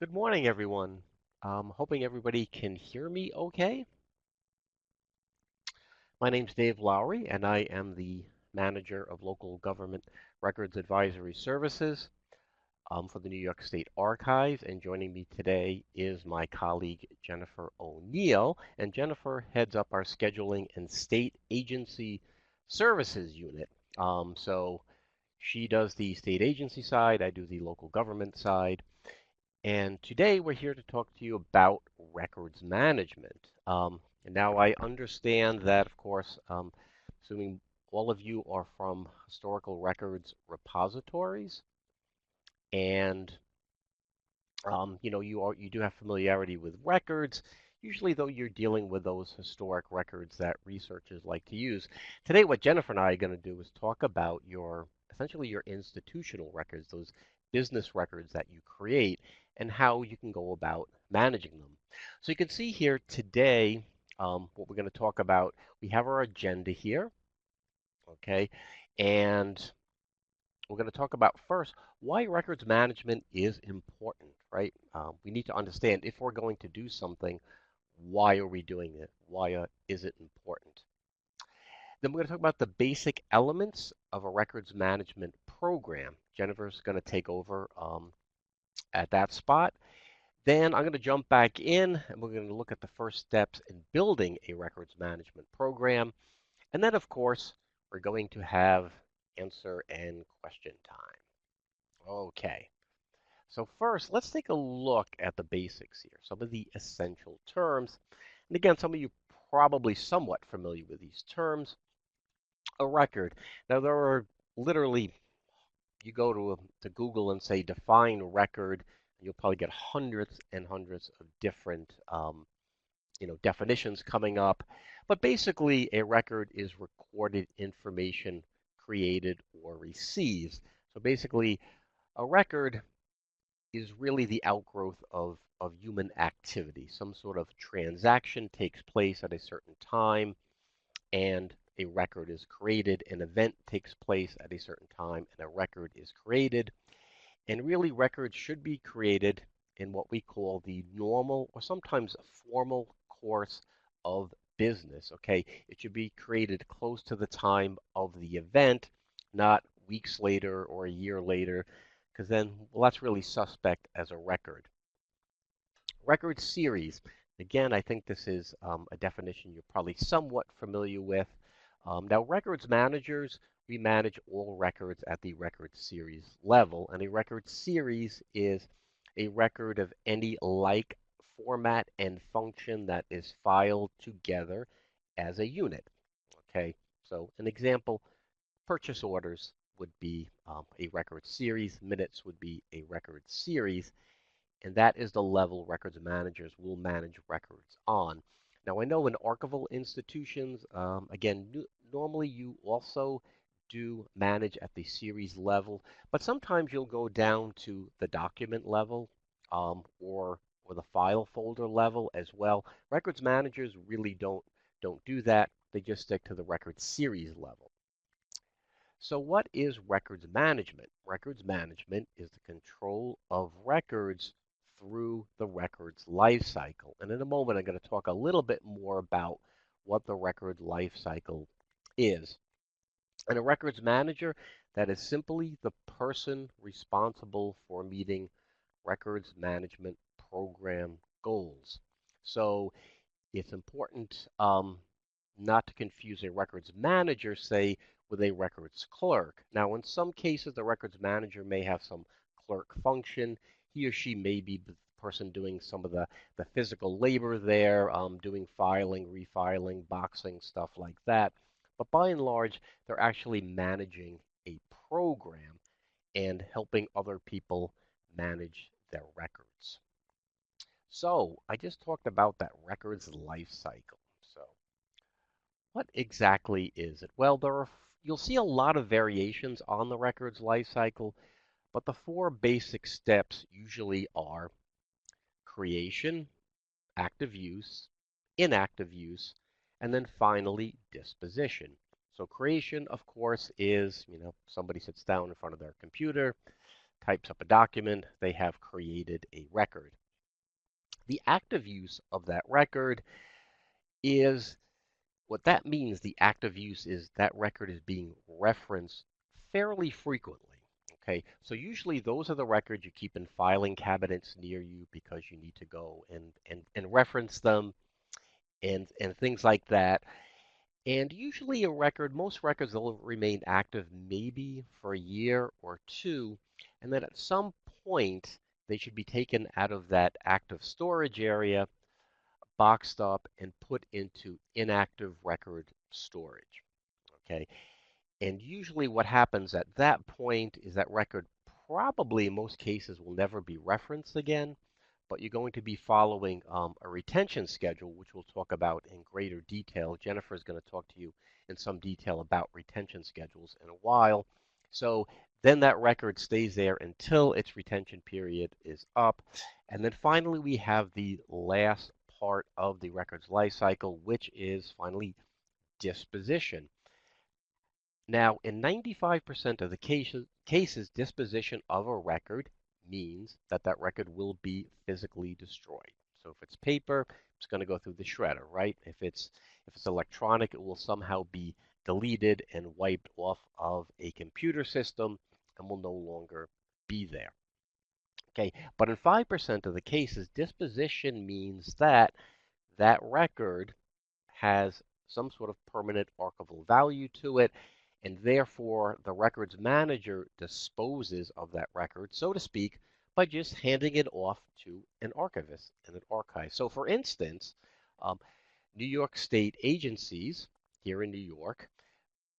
Good morning, everyone. Hoping everybody can hear me okay. My name's Dave Lowry, and I am the manager of local government records advisory services for the New York State Archives. And joining me today is my colleague Jennifer O'Neill. And Jennifer heads up our scheduling and state agency services unit. So she does the state agency side, I do the local government side. And today we're here to talk to you about records management. And now I understand that, of course, assuming all of you are from historical records repositories, and you do have familiarity with records. Usually, though, you're dealing with those historic records that researchers like to use. Today, what Jennifer and I are going to do is talk about essentially your institutional records, those business records that you create, and how you can go about managing them. So you can see here today what we're going to talk about. We have our agenda here, okay, and we're going to talk about first why records management is important, right? We need to understand if we're going to do something, why are we doing it? Why is it important? Then we're going to talk about the basic elements of a records management program. Jennifer's going to take over at that spot. Then I'm going to jump back in and we're going to look at the first steps in building a records management program. And then, of course, we're going to have answer and question time. Okay. So first, let's take a look at the basics here, some of the essential terms. And again, some of you probably somewhat familiar with these terms. A record. Now, there are literally, you go to Google and say define record, and you'll probably get hundreds and hundreds of different definitions coming up. But basically, a record is recorded information created or received. So basically, a record is really the outgrowth of human activity. Some sort of transaction takes place at a certain time, and a record is created. An event takes place at a certain time, and a record is created. And really, records should be created in what we call the normal or sometimes formal course of business. Okay, it should be created close to the time of the event, not weeks later or a year later, because then, well, that's really suspect as a record. Record series. Again, I think this is a definition you're probably somewhat familiar with. Now, records managers, we manage all records at the record series level, and a record series is a record of any like format and function that is filed together as a unit. Okay, so an example, purchase orders would be a record series, minutes would be a record series, and that is the level records managers will manage records on. Now, I know in archival institutions, again, normally you also do manage at the series level, but sometimes you'll go down to the document level or the file folder level as well. Records managers really don't do that. They just stick to the record series level. So what is records management? Records management is the control of records through the records lifecycle. And in a moment, I'm going to talk a little bit more about what the record lifecycle is. And a records manager, that is simply the person responsible for meeting records management program goals. So it's important not to confuse a records manager, say, with a records clerk. Now, in some cases, the records manager may have some clerk function. He or she may be the person doing some of the physical labor there, doing filing, refiling, boxing, stuff like that. But by and large, they're actually managing a program and helping other people manage their records. So I just talked about that records life cycle. So what exactly is it? Well, you'll see a lot of variations on the records life cycle, but the four basic steps usually are creation, active use, inactive use, and then finally disposition. So creation, of course, is, somebody sits down in front of their computer, types up a document, they have created a record. The active use of that record is what that means. The active use is that record is being referenced fairly frequently. Okay, so usually those are the records you keep in filing cabinets near you because you need to go and reference them and things like that. And usually a record, most records will remain active maybe for a year or two, and then at some point they should be taken out of that active storage area, boxed up, and put into inactive record storage. Okay, and usually what happens at that point is that record probably in most cases will never be referenced again, but you're going to be following a retention schedule, which we'll talk about in greater detail. Jennifer is going to talk to you in some detail about retention schedules in a while. So then that record stays there until its retention period is up. And then finally, we have the last part of the record's life cycle, which is finally disposition. Now, in 95% of the cases, disposition of a record means that that record will be physically destroyed. So if it's paper, it's going to go through the shredder, right? If it's electronic, it will somehow be deleted and wiped off of a computer system and will no longer be there. Okay, but in 5% of the cases, disposition means that that record has some sort of permanent archival value to it, and therefore the records manager disposes of that record, so to speak, by just handing it off to an archivist and an archive. So for instance, New York State agencies here in New York,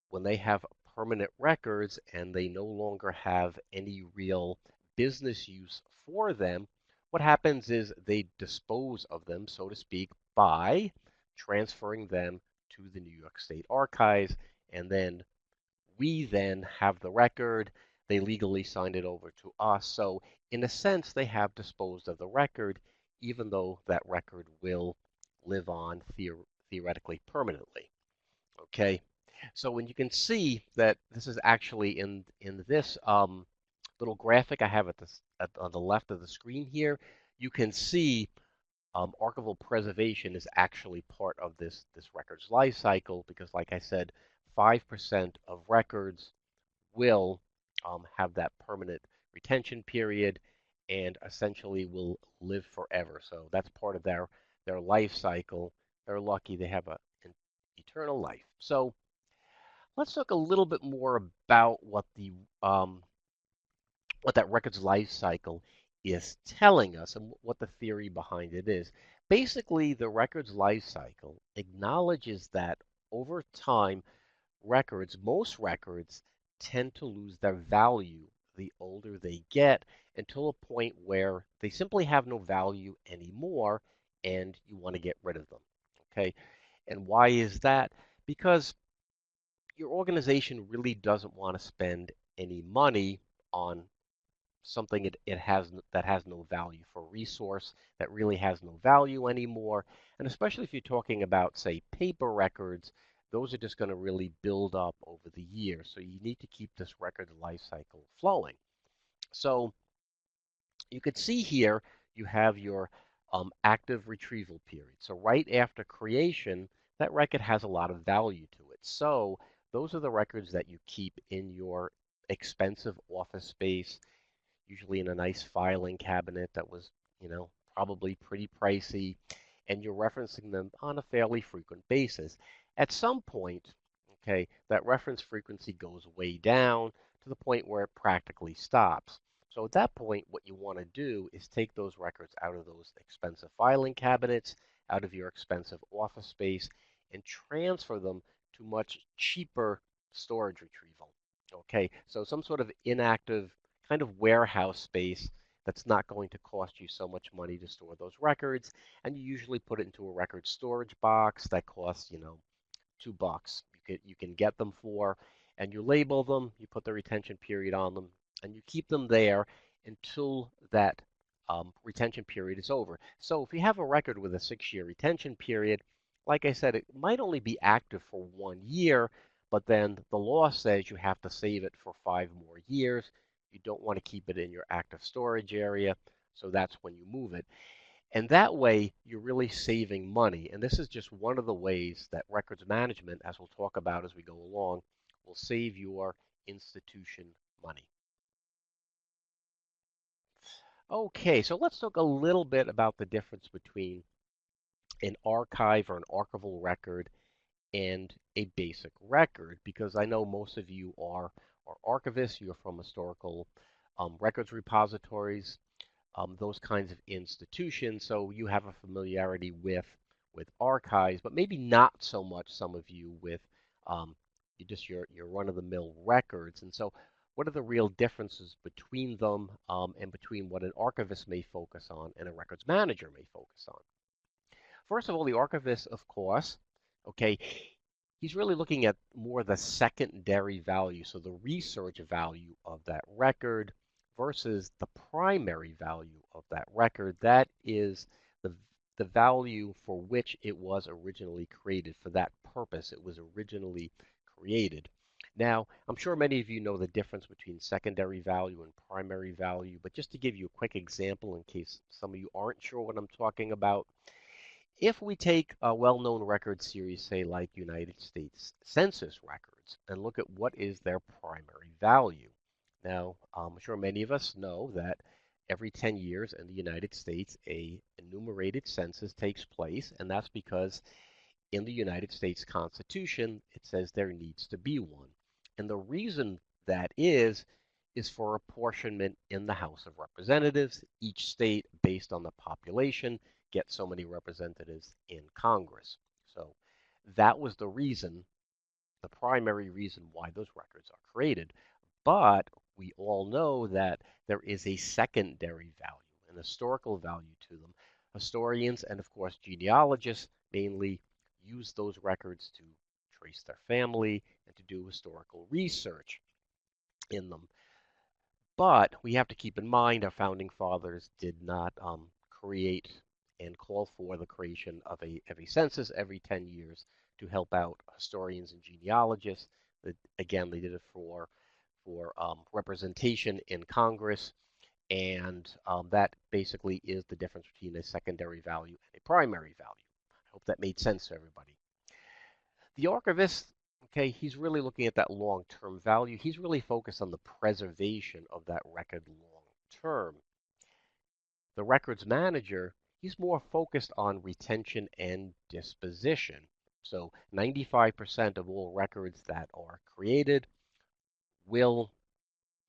when they have permanent records and they no longer have any real business use for them, what happens is they dispose of them, so to speak, by transferring them to the New York State Archives, and then we then have the record. They legally signed it over to us. So in a sense, they have disposed of the record, even though that record will live on theoretically permanently. Okay, so when you can see that this is actually in this little graphic I have on the left of the screen here, you can see archival preservation is actually part of this record's life cycle because, like I said, 5% of records will have that permanent retention period and essentially will live forever. So that's part of their life cycle. They're lucky they have an eternal life. So let's talk a little bit more about what that record's life cycle is telling us and what the theory behind it is. Basically, the record's life cycle acknowledges that over time, most records tend to lose their value the older they get until a point where they simply have no value anymore and you want to get rid of them. Okay? And why is that? Because your organization really doesn't want to spend any money on something that has no value, for a resource that really has no value anymore. And especially if you're talking about, say, paper records, those are just going to really build up over the years. So you need to keep this record life cycle flowing. So you could see here you have your active retrieval period. So right after creation, that record has a lot of value to it. So those are the records that you keep in your expensive office space, usually in a nice filing cabinet that was, probably pretty pricey, and you're referencing them on a fairly frequent basis. At some point, okay, that reference frequency goes way down to the point where it practically stops. So at that point, what you want to do is take those records out of those expensive filing cabinets, out of your expensive office space, and transfer them to much cheaper storage retrieval. Okay, so some sort of inactive kind of warehouse space that's not going to cost you so much money to store those records, and you usually put it into a record storage box that costs, $2. You can get them for, and you label them, you put the retention period on them, and you keep them there until that retention period is over. So if you have a record with a 6-year retention period, like I said, it might only be active for 1 year, but then the law says you have to save it for 5 more years. You don't want to keep it in your active storage area, so that's when you move it. And that way, you're really saving money. And this is just one of the ways that records management, as we'll talk about as we go along, will save your institution money. Okay, so let's talk a little bit about the difference between an archive or an archival record and a basic record, because I know most of you are archivists, you're from historical records repositories, those kinds of institutions, so you have a familiarity with archives, but maybe not so much, some of you, with um, your run-of-the-mill records. And so what are the real differences between them, and between what an archivist may focus on and a records manager may focus on? First of all, the archivist, of course, okay, he's really looking at more the secondary value, so the research value of that record versus the primary value of that record. That is the value for which it was originally created, for that purpose it was originally created. Now, I'm sure many of you know the difference between secondary value and primary value, but just to give you a quick example in case some of you aren't sure what I'm talking about, if we take a well-known record series, say like United States Census records, and look at what is their primary value. Now, I'm sure many of us know that every 10 years in the United States, a enumerated census takes place, and that's because in the United States Constitution, it says there needs to be one. And the reason that is for apportionment in the House of Representatives. Each state, based on the population, gets so many representatives in Congress. So that was the reason, the primary reason why those records are created. But we all know that there is a secondary value, an historical value to them. Historians and, of course, genealogists mainly use those records to trace their family and to do historical research in them. But we have to keep in mind our founding fathers did not create and call for the creation of a census every 10 years to help out historians and genealogists. Again, they did it for representation in Congress, and that basically is the difference between a secondary value and a primary value. I hope that made sense to everybody. The archivist, okay, he's really looking at that long-term value. He's really focused on the preservation of that record long-term. The records manager, he's more focused on retention and disposition. So 95% of all records that are created will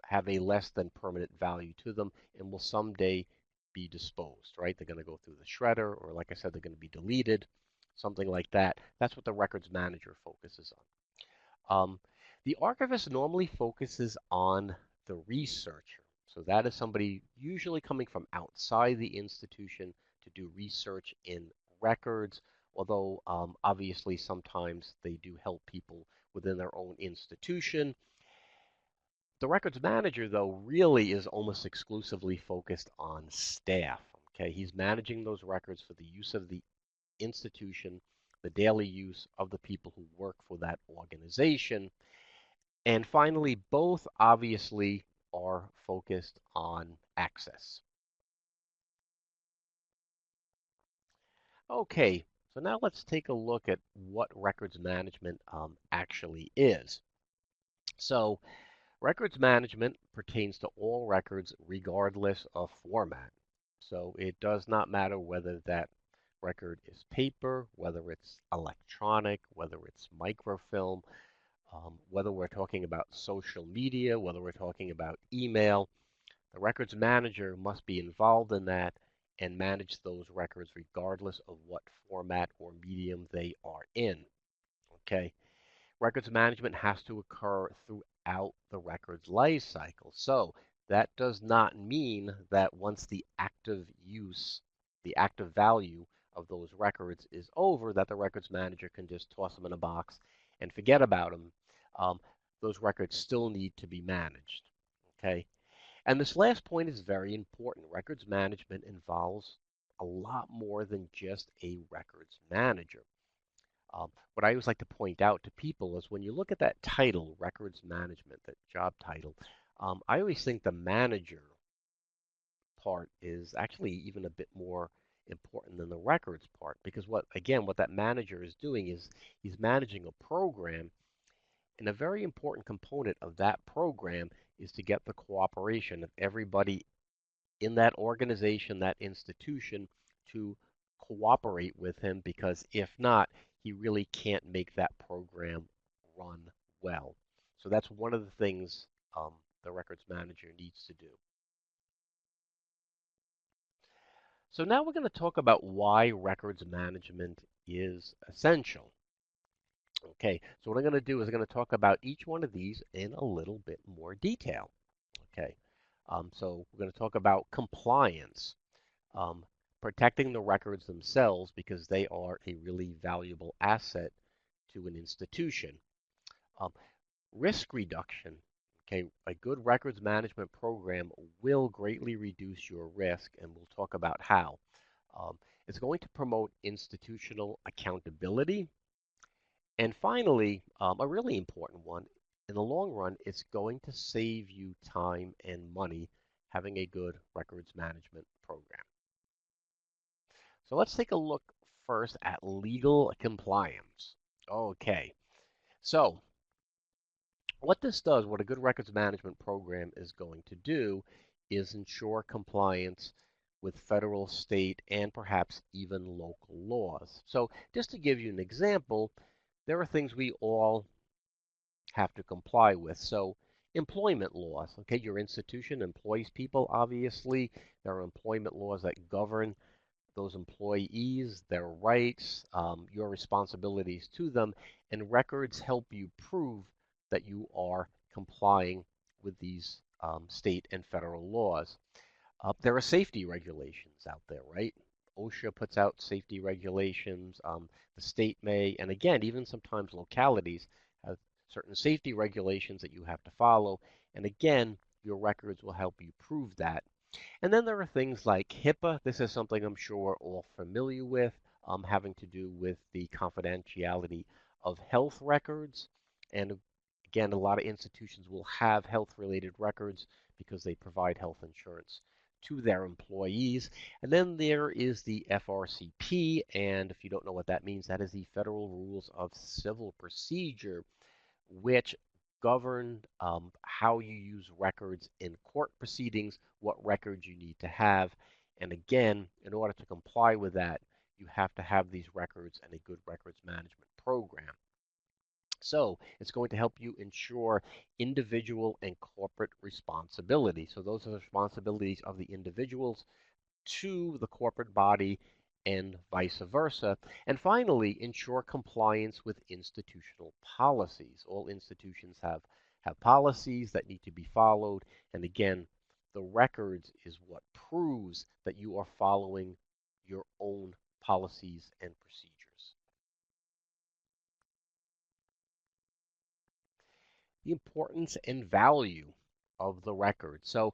have a less than permanent value to them and will someday be disposed, right? They're going to go through the shredder, or like I said, they're going to be deleted, something like that. That's what the records manager focuses on. The archivist normally focuses on the researcher. So that is somebody usually coming from outside the institution to do research in records, although obviously sometimes they do help people within their own institution. The records manager, though, really is almost exclusively focused on staff. Okay, he's managing those records for the use of the institution, the daily use of the people who work for that organization. And finally, both obviously are focused on access. Okay, so now let's take a look at what records management actually is. So records management pertains to all records regardless of format. So it does not matter whether that record is paper, whether it's electronic, whether it's microfilm, whether we're talking about social media, whether we're talking about email. The records manager must be involved in that and manage those records regardless of what format or medium they are in. Okay? Records management has to occur throughout the records life cycle. So that does not mean that once the active use, the active value of those records is over, that the records manager can just toss them in a box and forget about them. Those records still need to be managed. Okay? And this last point is very important. Records management involves a lot more than just a records manager. What I always like to point out to people is when you look at that title, records management, that job title, I always think the manager part is actually even a bit more important than the records part because what that manager is doing is he's managing a program, and a very important component of that program is to get the cooperation of everybody in that organization, that institution, to cooperate with him because if not, he really can't make that program run well. So that's one of the things the records manager needs to do. So now we're going to talk about why records management is essential. Okay, so what I'm going to do is I'm going to talk about each one of these in a little bit more detail. Okay, so we're going to talk about compliance, um, protecting the records themselves because they are a really valuable asset to an institution. Um, Risk reduction. Okay, a good records management program will greatly reduce your risk, and we'll talk about how. Um, it's going to promote institutional accountability. And finally, a really important one, in the long run, it's going to save you time and money having a good records management program. So let's take a look first at legal compliance. Okay, so what this does, what a good records management program is going to do, is ensure compliance with federal, state, and perhaps even local laws. So just to give you an example, there are things we all have to comply with. So employment laws, okay, your institution employs people, obviously. There are employment laws that govern those employees, their rights, your responsibilities to them, and records help you prove that you are complying with these state and federal laws. There are safety regulations out there, right? OSHA puts out safety regulations. The state may, and again, even sometimes localities have certain safety regulations that you have to follow. And again, your records will help you prove that. And then there are things like HIPAA. This is something I'm sure we're all familiar with, having to do with the confidentiality of health records. And again, a lot of institutions will have health-related records because they provide health insurance to their employees. And then there is the FRCP, and if you don't know what that means, that is the Federal Rules of Civil Procedure, which govern how you use records in court proceedings, what records you need to have. And again, in order to comply with that, you have to have these records and a good records management program. So it's going to help you ensure individual and corporate responsibility. So those are the responsibilities of the individuals to the corporate body and vice versa. And finally, ensure compliance with institutional policies. All institutions have policies that need to be followed. And again, the records is what proves that you are following your own policies and procedures. The importance and value of the record. So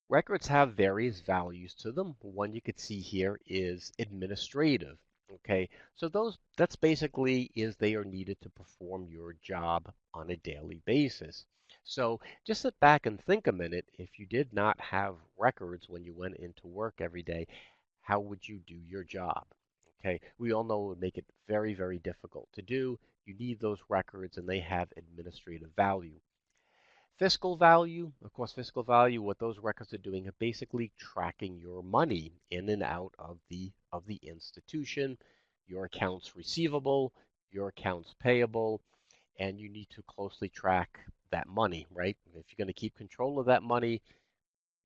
records have various values to them. One you could see here is administrative. Okay, so that's basically is they are needed to perform your job on a daily basis. So just sit back and think a minute. If you did not have records when you went into work every day, how would you do your job? Okay, we all know it would make it very, very difficult to do. You need those records and they have administrative value. Fiscal value, of course, fiscal value, what those records are doing are basically tracking your money in and out of the institution, your accounts receivable, your accounts payable, and you need to closely track that money, right? If you're going to keep control of that money,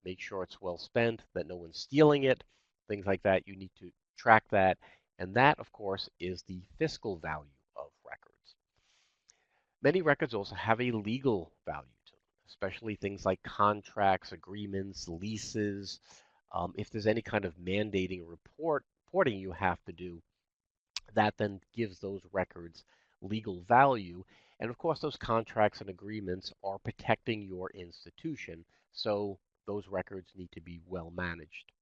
make sure it's well spent, that no one's stealing it, things like that. You need to track that. And that, of course, is the fiscal value of records. Many records also have a legal value to them, especially things like contracts, agreements, leases. If there's any kind of mandating reporting you have to do, that then gives those records legal value. And of course, those contracts and agreements are protecting your institution, so those records need to be well managed.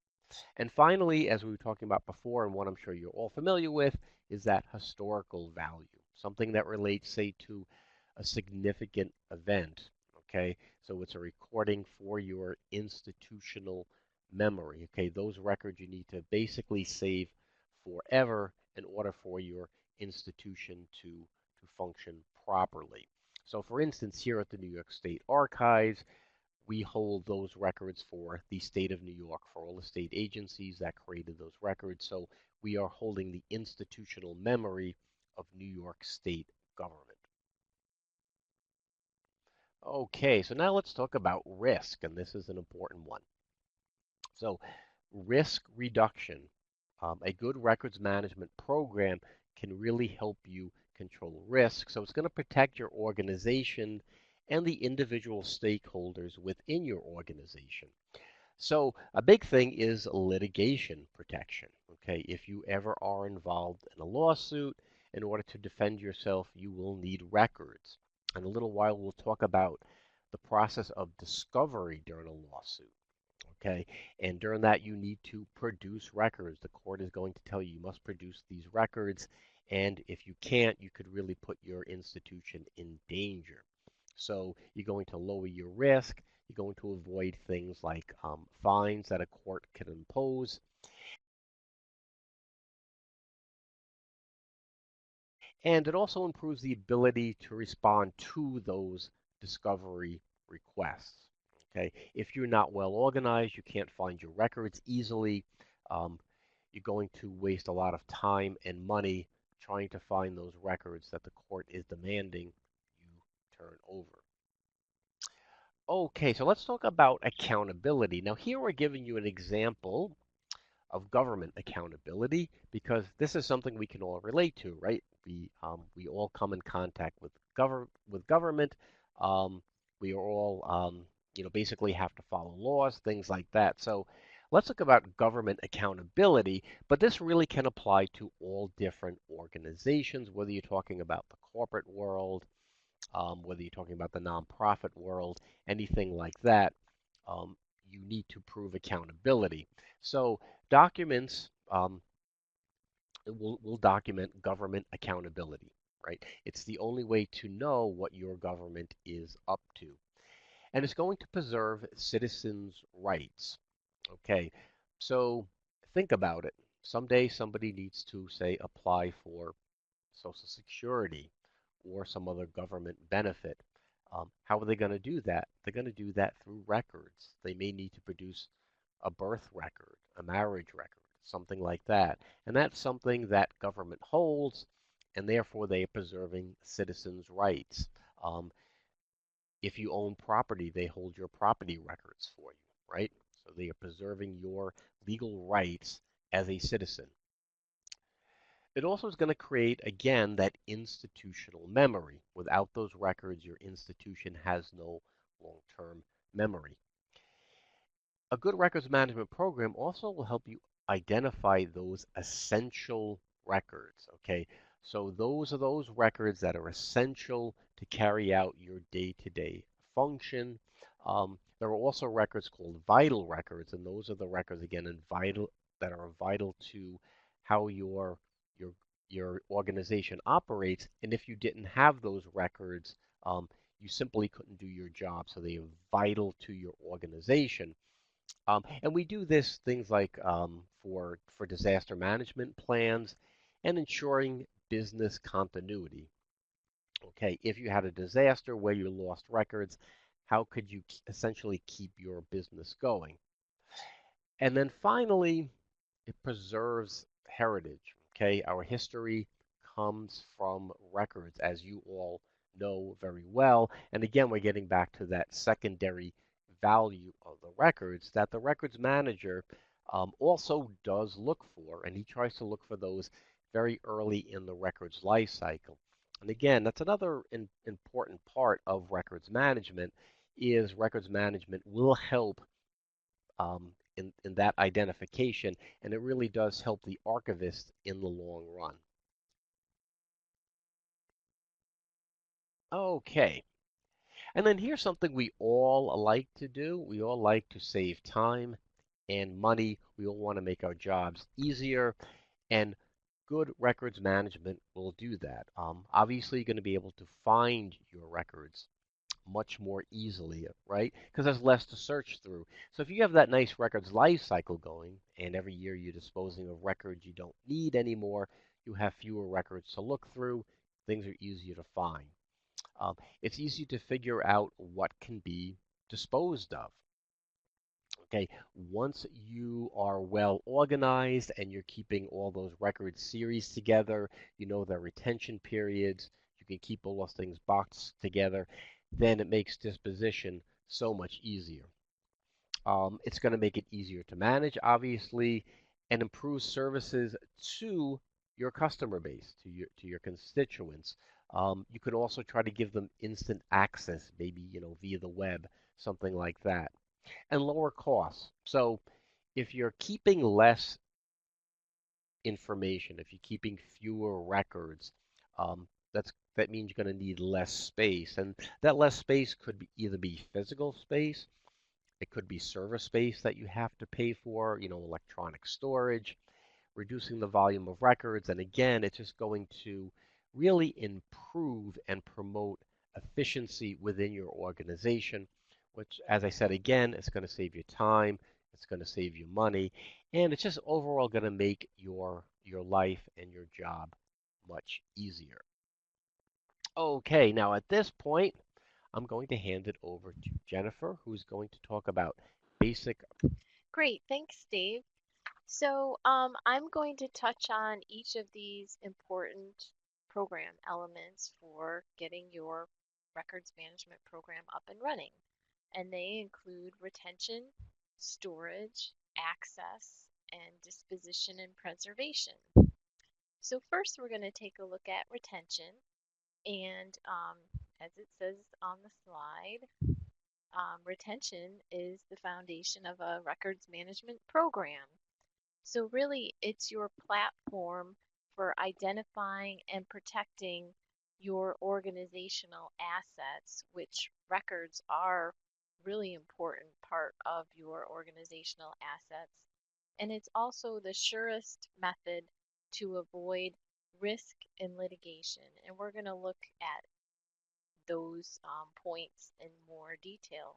And finally, as we were talking about before, and one I'm sure you're all familiar with, is that historical value, something that relates, say, to a significant event. Okay, so it's a recording for your institutional memory. Okay, those records you need to basically save forever in order for your institution to function properly. So, for instance, here at the New York State Archives, we hold those records for the state of New York, for all the state agencies that created those records. So we are holding the institutional memory of New York State government. Okay, so now let's talk about risk, and this is an important one. So risk reduction, a good records management program can really help you control risk. So it's going to protect your organization and the individual stakeholders within your organization. So a big thing is litigation protection. Okay, if you ever are involved in a lawsuit, in order to defend yourself, you will need records. In a little while, we'll talk about the process of discovery during a lawsuit. Okay, and during that, you need to produce records. The court is going to tell you you must produce these records, and if you can't, you could really put your institution in danger. So you're going to lower your risk. You're going to avoid things like fines that a court can impose. And it also improves the ability to respond to those discovery requests. Okay, if you're not well organized, you can't find your records easily. Um, you're going to waste a lot of time and money trying to find those records that the court is demanding you turn over. Okay, so let's talk about accountability. Now, here we're giving you an example of government accountability because this is something we can all relate to, right? We all come in contact with government. Um, we are all basically have to follow laws, things like that. So let's look about government accountability, but this really can apply to all different organizations, whether you're talking about the corporate world, whether you're talking about the nonprofit world, anything like that, you need to prove accountability. So documents will document government accountability, right? It's the only way to know what your government is up to. And it's going to preserve citizens' rights. Okay, so think about it. Someday somebody needs to, say, apply for Social Security or some other government benefit. How are they going to do that? They're going to do that through records. They may need to produce a birth record, a marriage record, something like that. And that's something that government holds, and therefore they are preserving citizens' rights. Um, if you own property, they hold your property records for you, right? So they are preserving your legal rights as a citizen. It also is going to create, again, that institutional memory. Without those records, your institution has no long-term memory. A good records management program also will help you identify those essential records, okay? So those are those records that are essential to carry out your day-to-day function. There are also records called vital records, and those are the records, again, that are vital to how your your organization operates. And if you didn't have those records, you simply couldn't do your job. So they are vital to your organization. And we do this things like for disaster management plans and ensuring business continuity. Okay, if you had a disaster where you lost records, how could you essentially keep your business going? And then finally, it preserves heritage. Okay, our history comes from records, as you all know very well. And again, we're getting back to that secondary value of the records that the records manager also does look for, and he tries to look for those very early in the records life cycle. And again, that's another important part of records management is records management will help in that identification, and it really does help the archivist in the long run. Okay, and then here's something we all like to do. We all like to save time and money. We all want to make our jobs easier, and good records management will do that. Obviously, you're going to be able to find your records much more easily, right? Because there's less to search through. So if you have that nice records life cycle going, and every year you're disposing of records you don't need anymore, you have fewer records to look through, things are easier to find. It's easy to figure out what can be disposed of. Okay, once you are well organized and you're keeping all those record series together, you know their retention periods, you can keep all those things boxed together, then it makes disposition so much easier. It's going to make it easier to manage, obviously, and improve services to your customer base, to your constituents. You can also try to give them instant access, maybe via the web, something like that, and lower costs. So if you're keeping less information, if you're keeping fewer records, that means you're going to need less space, and that less space could either be physical space, it could be server space that you have to pay for, electronic storage, reducing the volume of records, and again, it's just going to really improve and promote efficiency within your organization, which, as I said again, it's going to save you time, it's going to save you money, and it's just overall going to make your life and your job much easier. Okay, now at this point, I'm going to hand it over to Jennifer, who's going to talk about basic. Great, thanks, Dave. So I'm going to touch on each of these important program elements for getting your records management program up and running. And they include retention, storage, access, and disposition and preservation. So first we're going to take a look at retention. And as it says on the slide, retention is the foundation of a records management program. So really, it's your platform for identifying and protecting your organizational assets, which records are really important part of your organizational assets. And it's also the surest method to avoid risk and litigation. And we're going to look at those points in more detail.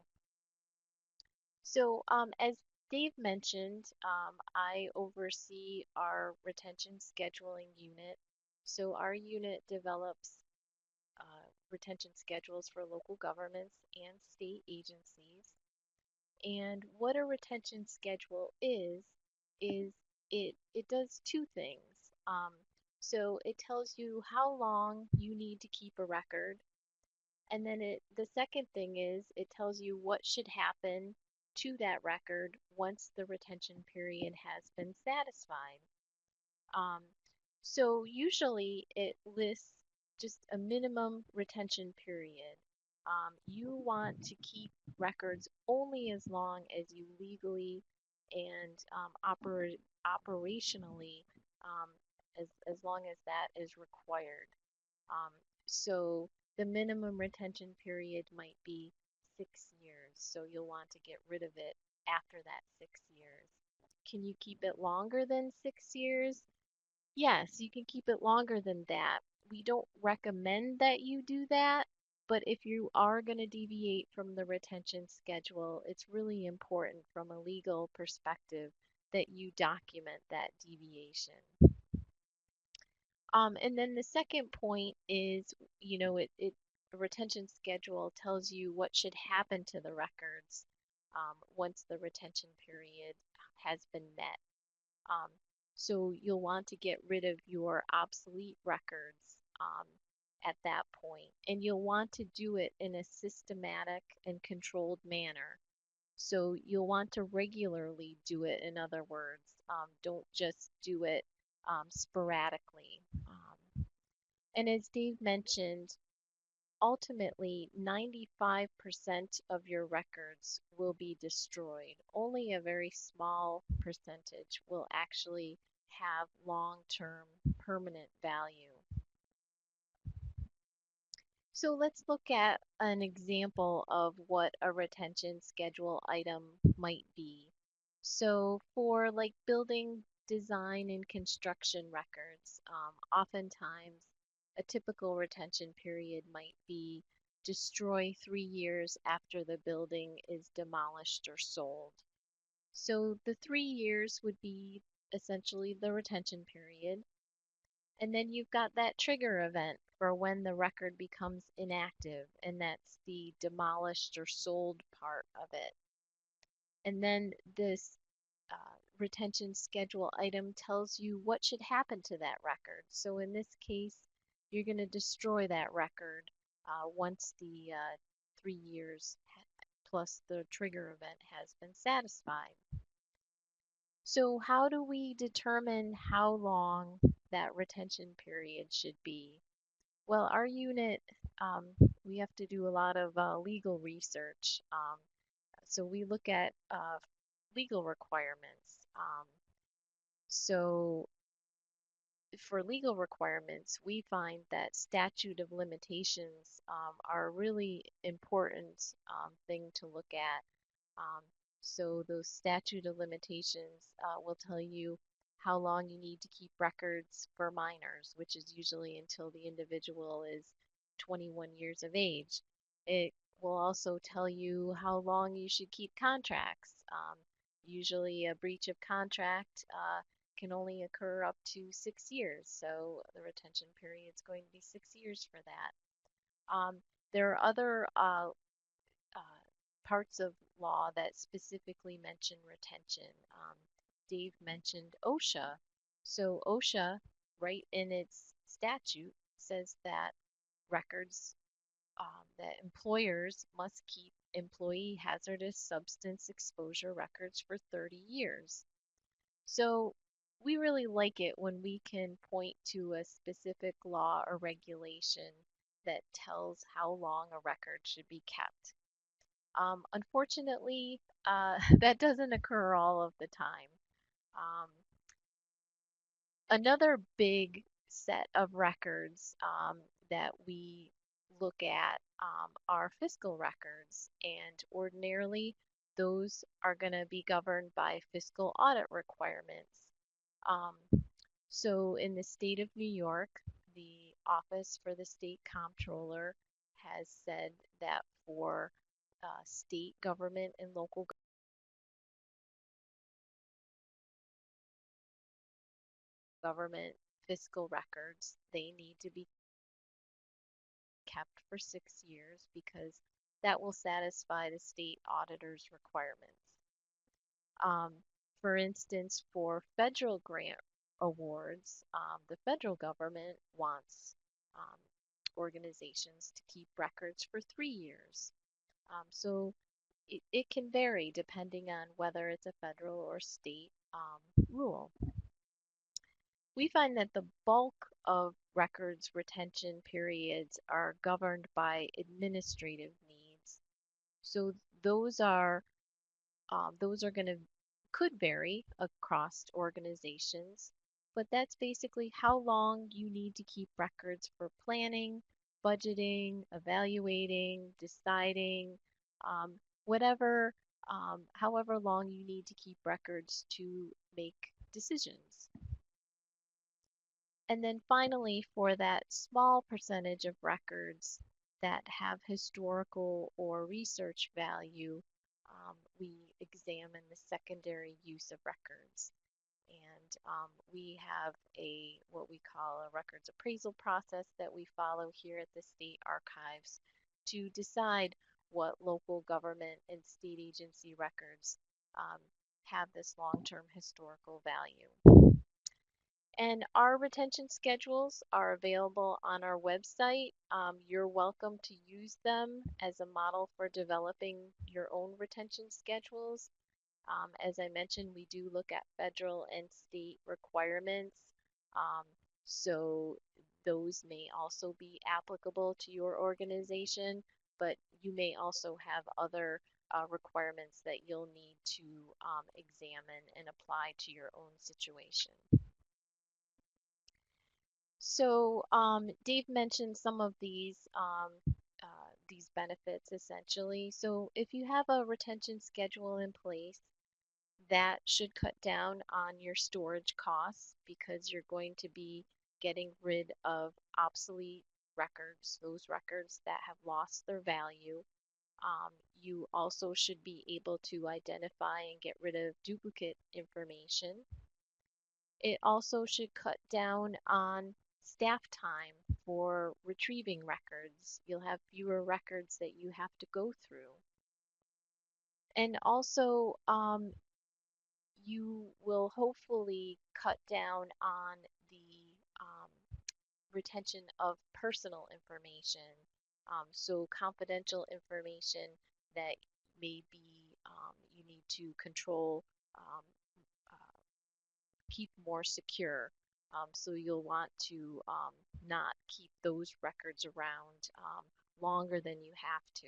So, as Dave mentioned, I oversee our retention scheduling unit. So, our unit develops retention schedules for local governments and state agencies. And what a retention schedule is it does two things. So, it tells you how long you need to keep a record, and then the second thing is it tells you what should happen to that record once the retention period has been satisfied. Um, so usually it lists just a minimum retention period. You want to keep records only as long as you legally and operationally, um, as long as that is required. Um, so the minimum retention period might be 6 years. So you'll want to get rid of it after that 6 years. Can you keep it longer than 6 years? Yes, you can keep it longer than that. We don't recommend that you do that, but if you are going to deviate from the retention schedule, it's really important from a legal perspective that you document that deviation. And then the second point is, a retention schedule tells you what should happen to the records once the retention period has been met. Um, so you'll want to get rid of your obsolete records at that point, and you'll want to do it in a systematic and controlled manner. So you'll want to regularly do it, in other words. Don't just do it sporadically. And as Dave mentioned, ultimately 95% of your records will be destroyed. Only a very small percentage will actually have long-term permanent value. So let's look at an example of what a retention schedule item might be. So for like building design and construction records, oftentimes a typical retention period might be destroy 3 years after the building is demolished or sold. So the 3 years would be essentially the retention period. And then you've got that trigger event for when the record becomes inactive, and that's the demolished or sold part of it. And then this retention schedule item tells you what should happen to that record. So in this case, you're going to destroy that record once the 3 years plus the trigger event has been satisfied. So how do we determine how long that retention period should be? Well, our unit, um, we have to do a lot of legal research. So we look at legal requirements. So for legal requirements, we find that statute of limitations are a really important thing to look at. Um, so those statute of limitations will tell you how long you need to keep records for minors, which is usually until the individual is 21 years of age. It will also tell you how long you should keep contracts. Usually a breach of contract can only occur up to 6 years. So the retention period is going to be 6 years for that. There are other parts of law that specifically mention retention. Dave mentioned OSHA. So OSHA, right in its statute, says that records that employers must keep employee hazardous substance exposure records for 30 years. So we really like it when we can point to a specific law or regulation that tells how long a record should be kept. Unfortunately, that doesn't occur all of the time. Um, Another big set of records that we look at are fiscal records, and ordinarily those are going to be governed by fiscal audit requirements. Um, so in the state of New York, the Office for the State Comptroller has said that for state government and local government fiscal records, they need to be kept for 6 years because that will satisfy the state auditor's requirements. Um, for instance, for federal grant awards, the federal government wants um, organizations to keep records for 3 years. So it can vary depending on whether it's a federal or state rule. We find that the bulk of records retention periods are governed by administrative needs. So those are going to could vary across organizations, but that's basically how long you need to keep records for planning, budgeting, evaluating, deciding, um, whatever, however long you need to keep records to make decisions. And then finally, for that small percentage of records that have historical or research value, we examine the secondary use of records. And we have what we call a records appraisal process that we follow here at the state archives to decide what local government and state agency records have this long-term historical value. And our retention schedules are available on our website. You're welcome to use them as a model for developing your own retention schedules. As I mentioned, we do look at federal and state requirements. Um, so those may also be applicable to your organization, but you may also have other requirements that you'll need to examine and apply to your own situation. So Dave mentioned some of these benefits essentially. So if you have a retention schedule in place, that should cut down on your storage costs because you're going to be getting rid of obsolete records, those records that have lost their value. You also should be able to identify and get rid of duplicate information. It also should cut down on staff time for retrieving records. You'll have fewer records that you have to go through. And also, you will hopefully cut down on the retention of personal information. So confidential information that maybe you need to control, um, uh, keep more secure. So you'll want to not keep those records around longer than you have to.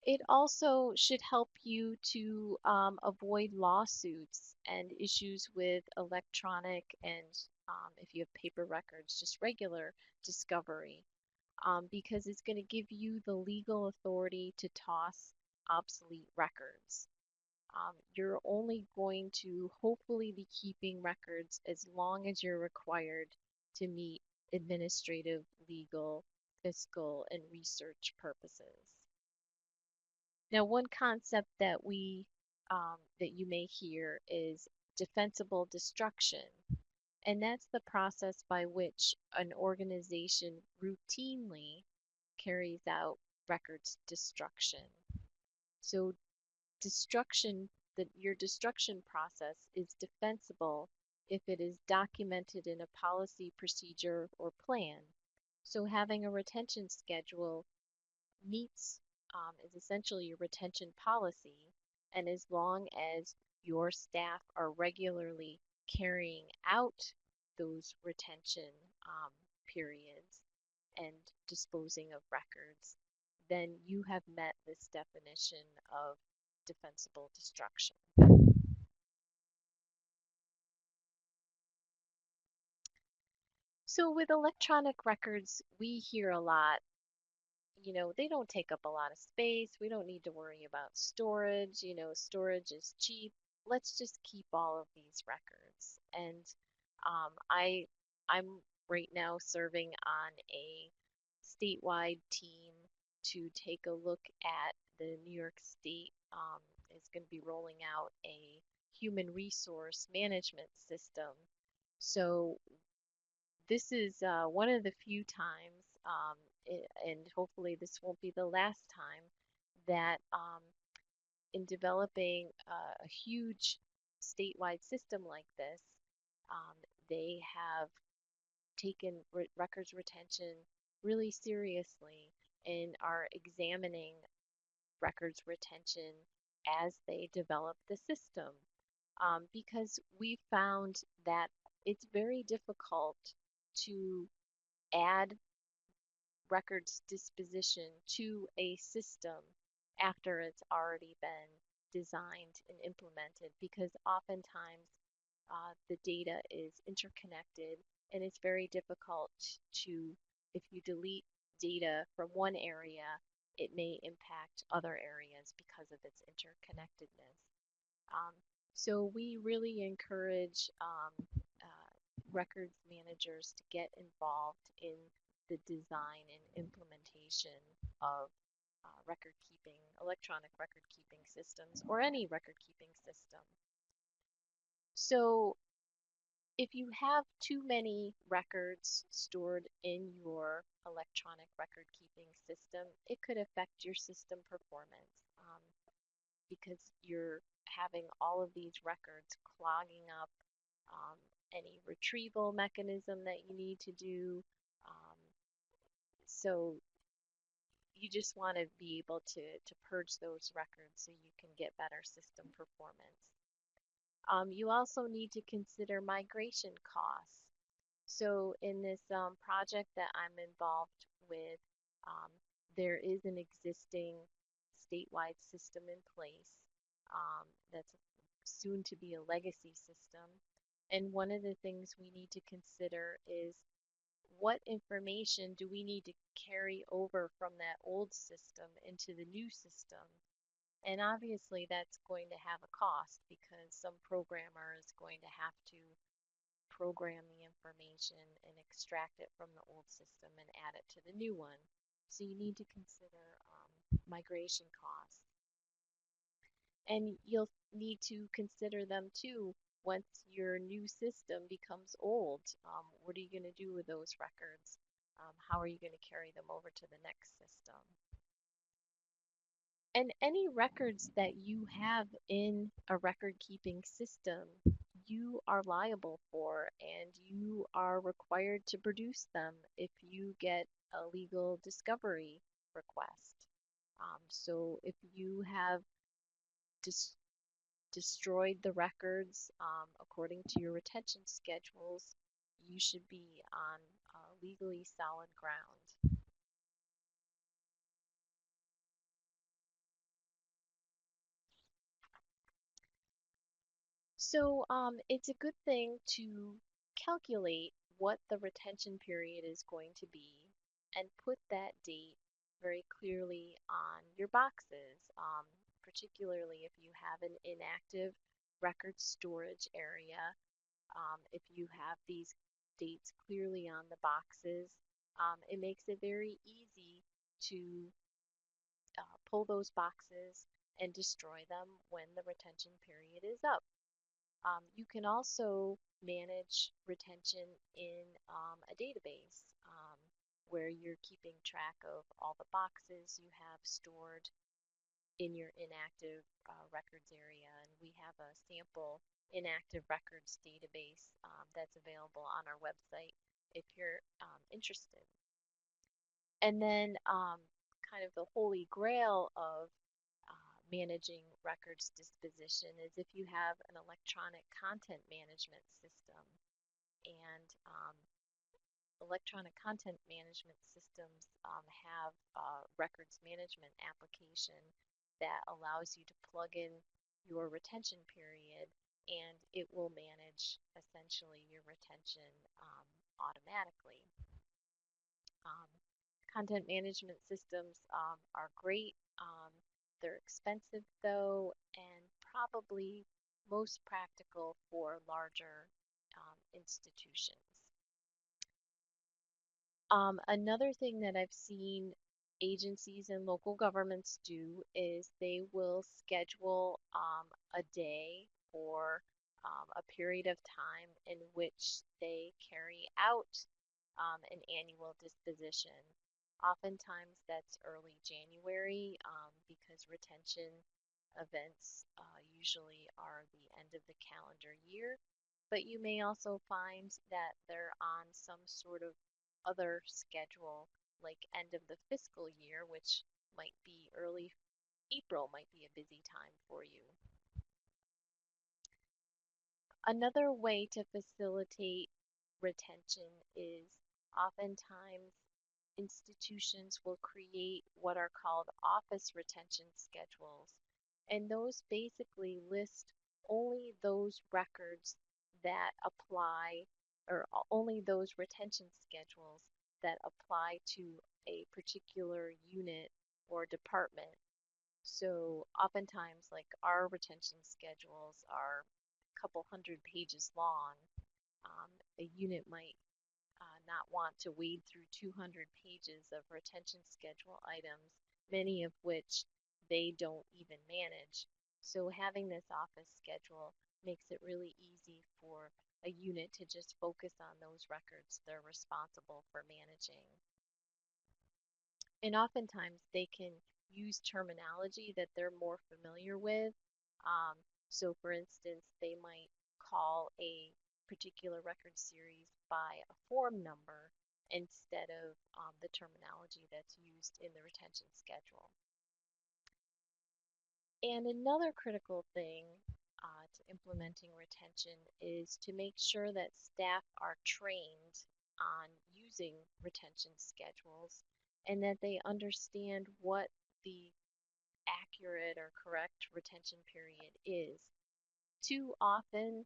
It also should help you to avoid lawsuits and issues with electronic and, if you have paper records, just regular discovery, because it's going to give you the legal authority to toss obsolete records. You're only going to hopefully be keeping records as long as you're required to meet administrative, legal, fiscal, and research purposes. Now, one concept that that you may hear is defensible destruction, and that's the process by which an organization routinely carries out records destruction. So your destruction process is defensible if it is documented in a policy, procedure, or plan. So having a retention schedule meets is essentially your retention policy, and as long as your staff are regularly carrying out those retention periods and disposing of records, then you have met this definition of defensible destruction. So with electronic records, we hear a lot, they don't take up a lot of space. We don't need to worry about storage. Storage is cheap. Let's just keep all of these records. And I'm right now serving on a statewide team to take a look at the New York State is going to be rolling out a human resource management system. So this is one of the few times, and hopefully this won't be the last time, that in developing a huge statewide system like this, um, they have taken records retention really seriously and are examining records retention as they develop the system. Because we found that it's very difficult to add records disposition to a system after it's already been designed and implemented, because oftentimes the data is interconnected and it's very difficult to, if you delete data from one area, it may impact other areas because of its interconnectedness. Um, so we really encourage records managers to get involved in the design and implementation of record keeping, electronic record keeping systems, or any record keeping system. So if you have too many records stored in your electronic record keeping system, it could affect your system performance, because you're having all of these records clogging up any retrieval mechanism that you need to do. Um, so you just want to be able to purge those records so you can get better system performance. You also need to consider migration costs. So in this project that I'm involved with, um, there is an existing statewide system in place that's soon to be a legacy system. And one of the things we need to consider is what information do we need to carry over from that old system into the new system? And obviously that's going to have a cost, because some programmer is going to have to reprogram the information and extract it from the old system and add it to the new one. So you need to consider migration costs. And you'll need to consider them too once your new system becomes old. What are you going to do with those records? How are you going to carry them over to the next system? And any records that you have in a record keeping system, you are liable for, and you are required to produce them if you get a legal discovery request. So if you have dis destroyed the records according to your retention schedules, you should be on legally solid ground. So it's a good thing to calculate what the retention period is going to be and put that date very clearly on your boxes, particularly if you have an inactive record storage area. If you have these dates clearly on the boxes, it makes it very easy to pull those boxes and destroy them when the retention period is up. You can also manage retention in a database where you're keeping track of all the boxes you have stored in your inactive records area. And we have a sample inactive records database that's available on our website if you're interested. And then kind of the holy grail of managing records disposition is if you have an electronic content management system. And electronic content management systems have a records management application that allows you to plug in your retention period, and it will manage essentially your retention automatically. Um, Content management systems are great. They're expensive though, and probably most practical for larger institutions. Another thing that I've seen agencies and local governments do is they will schedule a day or a period of time in which they carry out an annual disposition. Oftentimes that's early January because retention events usually are the end of the calendar year, but you may also find that they're on some sort of other schedule, like end of the fiscal year, which might be early April, might be a busy time for you. Another way to facilitate retention is oftentimes institutions will create what are called office retention schedules, and those basically list only those records that apply, or only those retention schedules that apply to a particular unit or department. So oftentimes, like our retention schedules are a couple hundred pages long. A unit might not want to wade through 200 pages of retention schedule items, many of which they don't even manage. So having this office schedule makes it really easy for a unit to just focus on those records they're responsible for managing. And oftentimes they can use terminology that they're more familiar with. Um, so for instance, they might call a particular record series by a form number instead of the terminology that's used in the retention schedule. And another critical thing to implementing retention is to make sure that staff are trained on using retention schedules and that they understand what the accurate or correct retention period is. Too often,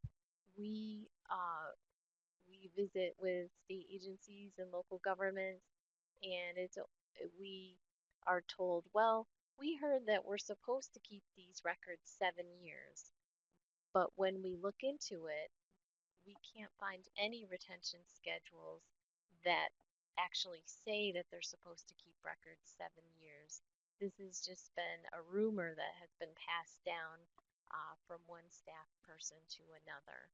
we we visit with state agencies and local governments, and we are told, well, we heard that we're supposed to keep these records 7 years, but when we look into it, we can't find any retention schedules that actually say that they're supposed to keep records 7 years. This has just been a rumor that has been passed down from one staff person to another.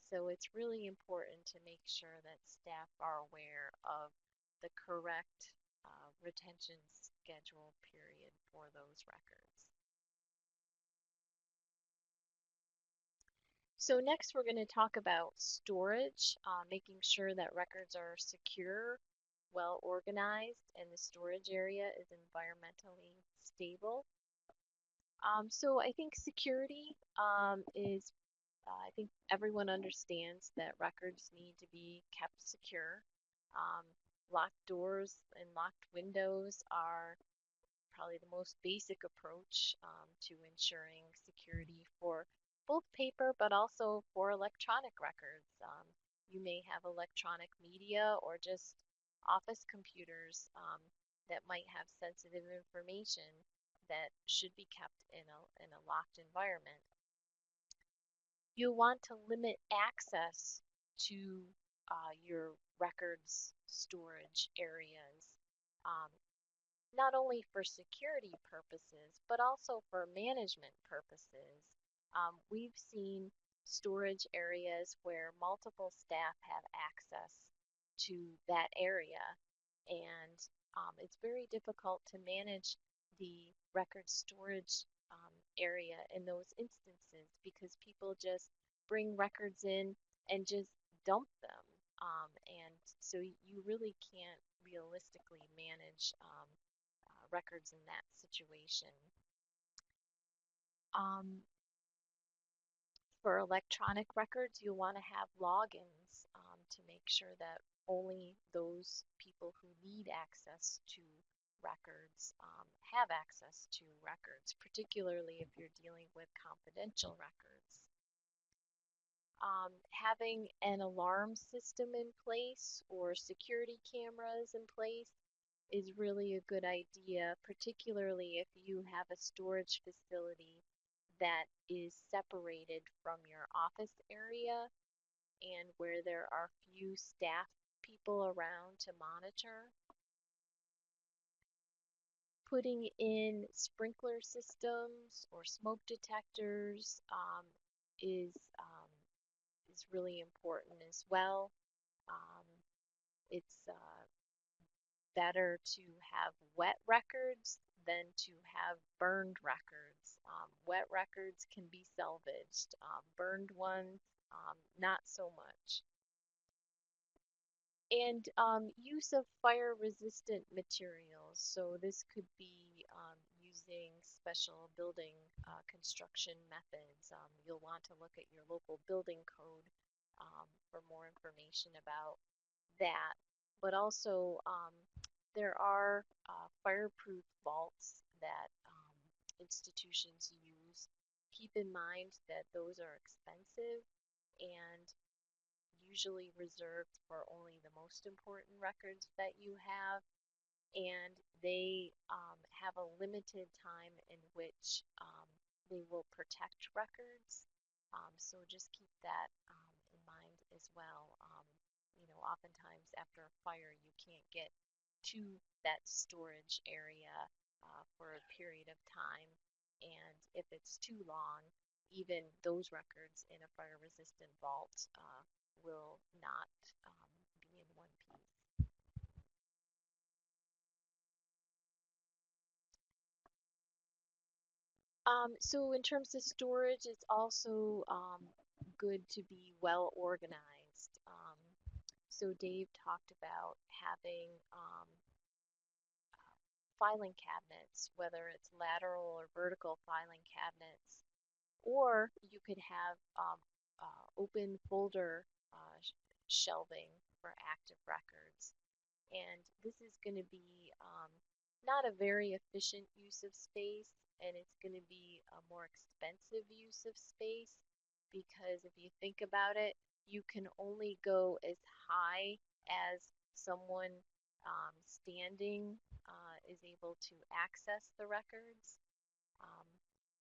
So it's really important to make sure that staff are aware of the correct retention schedule period for those records. So next we're going to talk about storage, making sure that records are secure, well organized, and the storage area is environmentally stable. So I think security is, I think everyone understands that records need to be kept secure. Um, Locked doors and locked windows are probably the most basic approach to ensuring security for both paper but also for electronic records. You may have electronic media or just office computers that might have sensitive information that should be kept in a locked environment. You'll want to limit access to your records storage areas. Um, Not only for security purposes, but also for management purposes. We've seen storage areas where multiple staff have access to that area, and it's very difficult to manage the record storage area in those instances because people just bring records in and just dump them. And so you really can't realistically manage records in that situation. Um, for electronic records, you'll want to have logins to make sure that only those people who need access to records have access to records, particularly if you're dealing with confidential records. Having an alarm system in place or security cameras in place is really a good idea, particularly if you have a storage facility that is separated from your office area and where there are few staff people around to monitor. Putting in sprinkler systems or smoke detectors is is really important as well. Um, it's better to have wet records than to have burned records. Wet records can be salvaged, burned ones, not so much. And use of fire resistant materials. So this could be using special building construction methods. You'll want to look at your local building code for more information about that. But also, there are fireproof vaults that institutions use. Keep in mind that those are expensive and usually reserved for only the most important records that you have, and they have a limited time in which they will protect records. So just keep that in mind as well. Oftentimes after a fire, you can't get to that storage area for a period of time, and if it's too long, even those records in a fire-resistant vault will not be in one piece. So in terms of storage, it's also good to be well organized. So Dave talked about having filing cabinets, whether it's lateral or vertical filing cabinets, or you could have open folder shelving for active records. And this is going to be not a very efficient use of space, and it's going to be a more expensive use of space because if you think about it, you can only go as high as someone standing is able to access the records. Um,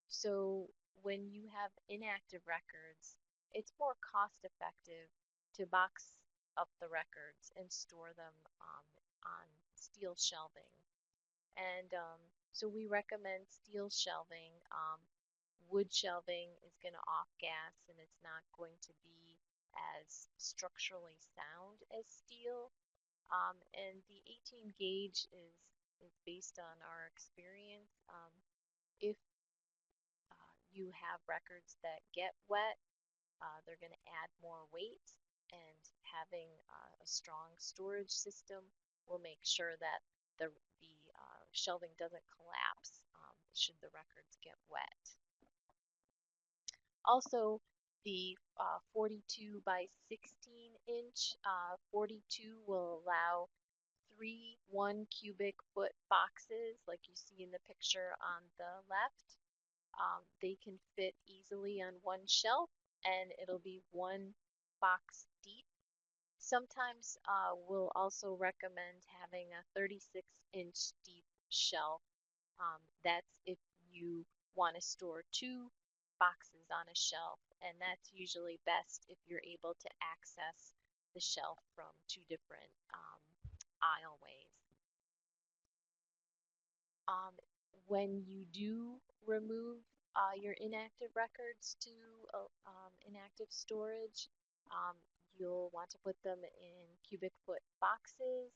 so when you have inactive records, it's more cost effective to box up the records and store them on steel shelving. And so we recommend steel shelving. Wood shelving is going to off gas and it's not going to be as structurally sound as steel. And the 18 gauge is based on our experience. If you have records that get wet, they're going to add more weight, and having a strong storage system will make sure that the shelving doesn't collapse should the records get wet. Also, the 42 by 16 inch 42 will allow three 1 cubic foot boxes like you see in the picture on the left. They can fit easily on one shelf and it'll be one box deep. Sometimes we'll also recommend having a 36-inch deep shelf. That's if you want to store two boxes on a shelf, and that's usually best if you're able to access the shelf from two different aisleways. When you do remove your inactive records to inactive storage, um, you'll want to put them in cubic foot boxes.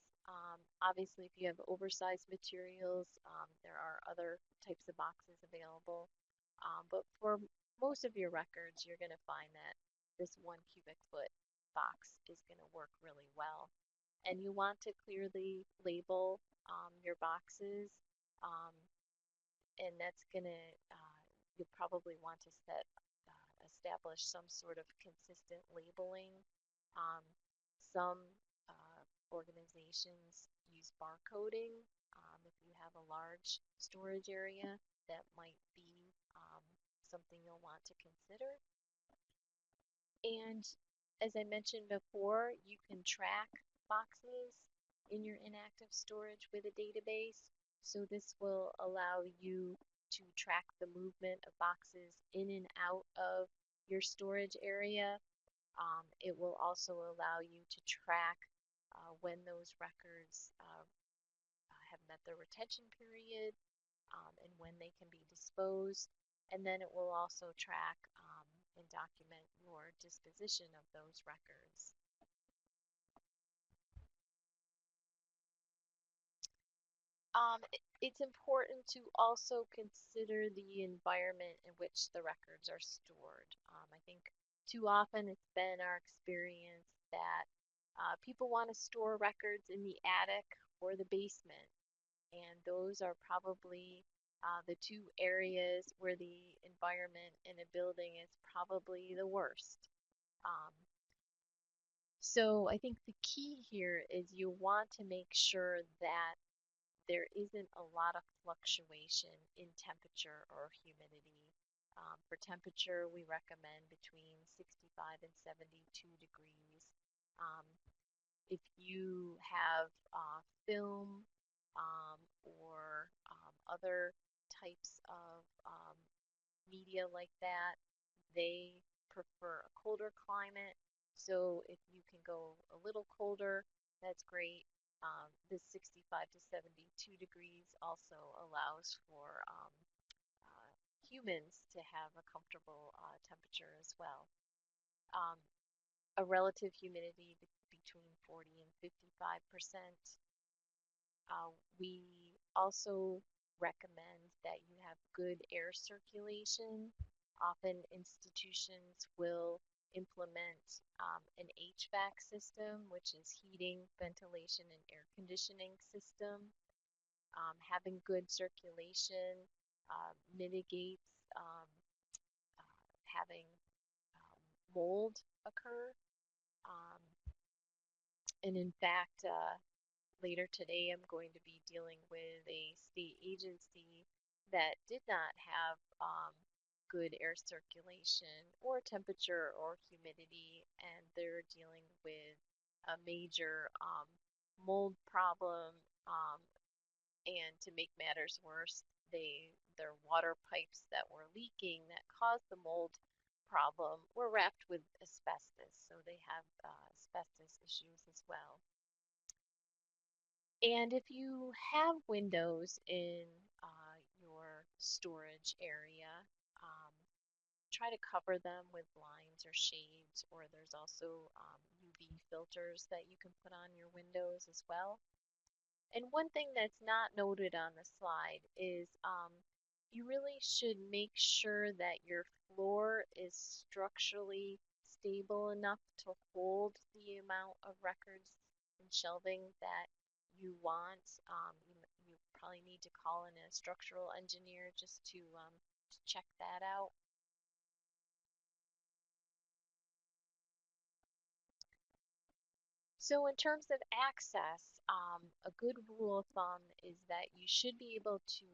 Obviously, if you have oversized materials, there are other types of boxes available. But for most of your records, you're going to find that this 1 cubic foot box is going to work really well. And you want to clearly label your boxes. Um, and that's gonna you'll probably want to establish some sort of consistent labeling. Um, some organizations use barcoding. If you have a large storage area, that might be something you'll want to consider. And as I mentioned before, you can track boxes in your inactive storage with a database. So this will allow you to track the movement of boxes in and out of your storage area. It will also allow you to track when those records have met their retention period and when they can be disposed. And then it will also track and document your disposition of those records. It's important to also consider the environment in which the records are stored. I think too often it's been our experience that people want to store records in the attic or the basement, and those are probably the two areas where the environment in a building is probably the worst. Um, so I think the key here is you want to make sure that there isn't a lot of fluctuation in temperature or humidity. For temperature, we recommend between 65 and 72 degrees. Um, if you have film or other types of media like that, they prefer a colder climate. So if you can go a little colder, that's great. This 65 to 72 degrees also allows for humans to have a comfortable temperature as well. Um, a relative humidity between 40 and 55%. We also recommend that you have good air circulation. Often institutions will implement an HVAC system, which is heating, ventilation, and air conditioning system. Having good circulation mitigates having mold occur. Um, and in fact, later today, I'm going to be dealing with a state agency that did not have good air circulation or temperature or humidity, and they're dealing with a major mold problem. And to make matters worse, their water pipes that were leaking that caused the mold problem, were wrapped with asbestos, so they have asbestos issues as well. And if you have windows in your storage area, um, try to cover them with blinds or shades, or there's also UV filters that you can put on your windows as well. And one thing that's not noted on the slide is you really should make sure that your floor is structurally stable enough to hold the amount of records and shelving that you want. You probably need to call in a structural engineer just to check that out. So in terms of access, a good rule of thumb is that you should be able to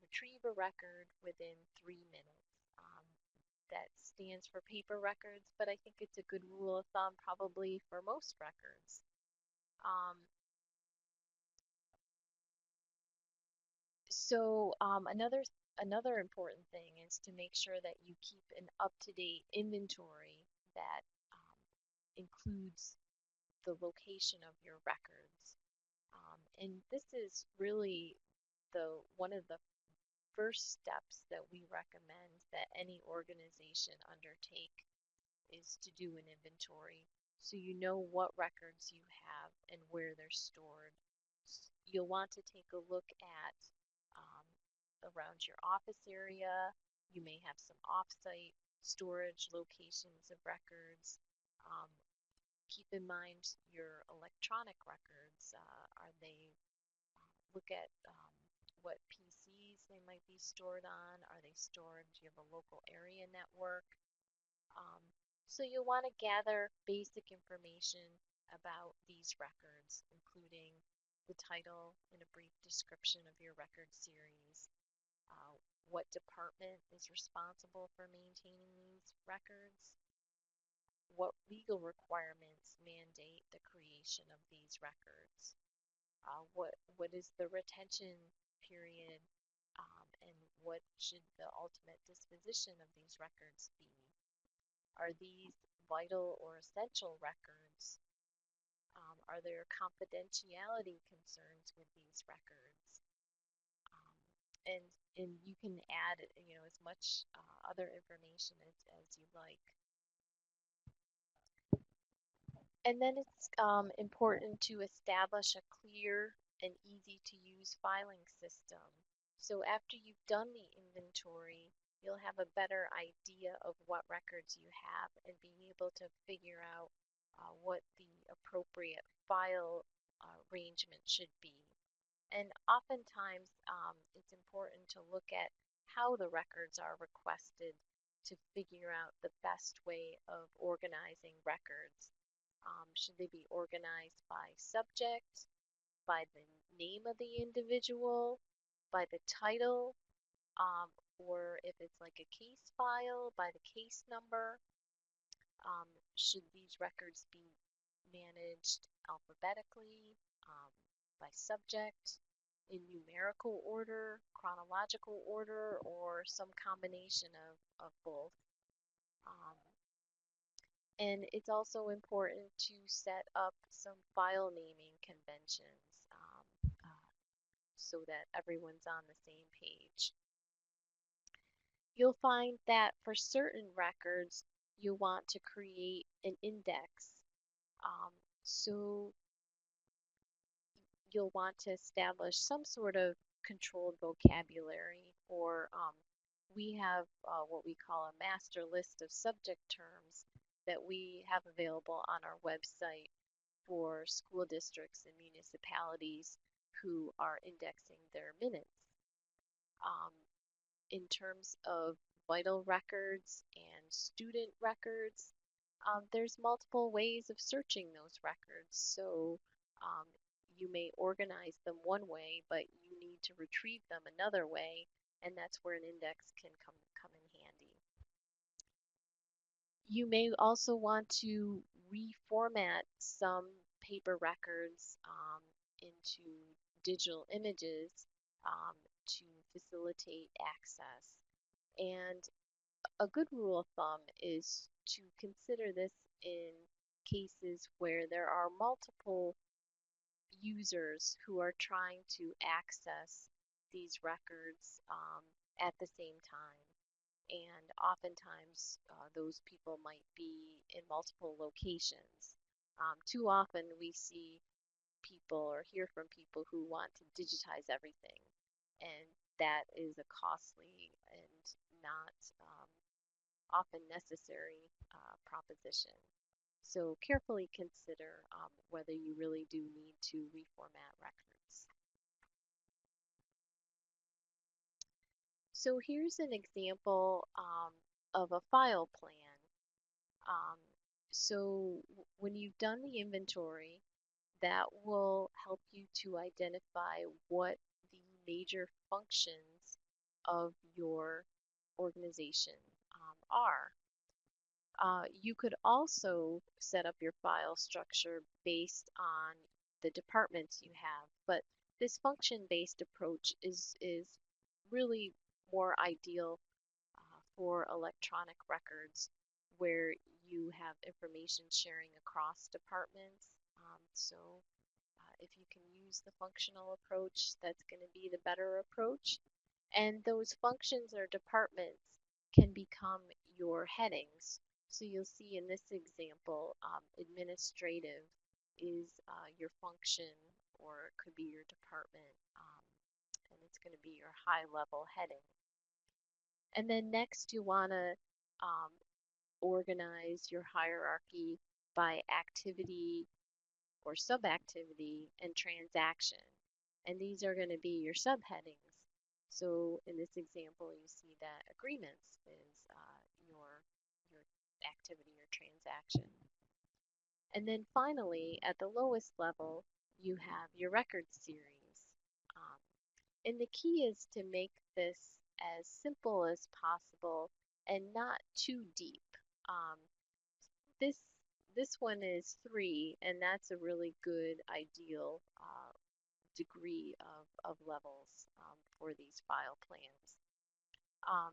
retrieve a record within 3 minutes. That stands for paper records, but I think it's a good rule of thumb probably for most records. Um, another important thing is to make sure that you keep an up-to-date inventory that includes the location of your records. And this is really one of the first steps that we recommend that any organization undertake is to do an inventory so you know what records you have and where they're stored. You'll want to take a look at um, around your office area. You may have some off-site storage locations of records. Um, Keep in mind your electronic records. Are they look at what PCs they might be stored on? Are they stored? Do you have a local area network? Um, so you'll want to gather basic information about these records, including the title and a brief description of your record series, uh, what department is responsible for maintaining these records, what legal requirements mandate the creation of these records, what is the retention period, and what should the ultimate disposition of these records be? Are these vital or essential records? Are there confidentiality concerns with these records? Um, and you can add as much other information as you like. And then it's important to establish a clear and easy to use filing system. So after you've done the inventory, you'll have a better idea of what records you have and being able to figure out what the appropriate file arrangement should be. And oftentimes it's important to look at how the records are requested to figure out the best way of organizing records. Should they be organized by subject, by the name of the individual, by the title, or if it's like a case file, by the case number? Should these records be managed alphabetically, by subject, in numerical order, chronological order, or some combination of both? Um, And it's also important to set up some file naming conventions so that everyone's on the same page. You'll find that for certain records, you want to create an index. So you'll want to establish some sort of controlled vocabulary, or we have what we call a master list of subject terms that we have available on our website for school districts and municipalities who are indexing their minutes. Um, in terms of vital records and student records, there's multiple ways of searching those records. So um, you may organize them one way, but you need to retrieve them another way, and that's where an index can come in handy. You may also want to reformat some paper records into digital images to facilitate access. And a good rule of thumb is to consider this in cases where there are multiple users who are trying to access these records at the same time. And oftentimes, those people might be in multiple locations. Too often, we see people or hear from people who want to digitize everything, and that is a costly and not often necessary proposition. So carefully consider whether you really do need to reformat records. So here's an example of a file plan. Um, so when you've done the inventory, that will help you to identify what the major functions of your organization are. You could also set up your file structure based on the departments you have, but this function-based approach is really more ideal for electronic records where you have information sharing across departments. So if you can use the functional approach, that's going to be the better approach. And those functions or departments can become your headings. So you'll see in this example, administrative is your function or it could be your department, and it's going to be your high level heading. And then next you want to um, organize your hierarchy by activity or subactivity and transaction. And these are going to be your subheadings. So in this example, you see that agreements is your activity or transaction. And then finally, at the lowest level, you have your record series. Um, and the key is to make this as simple as possible and not too deep. Um, this this one is 3, and that's a really good ideal degree of levels for these file plans. Um,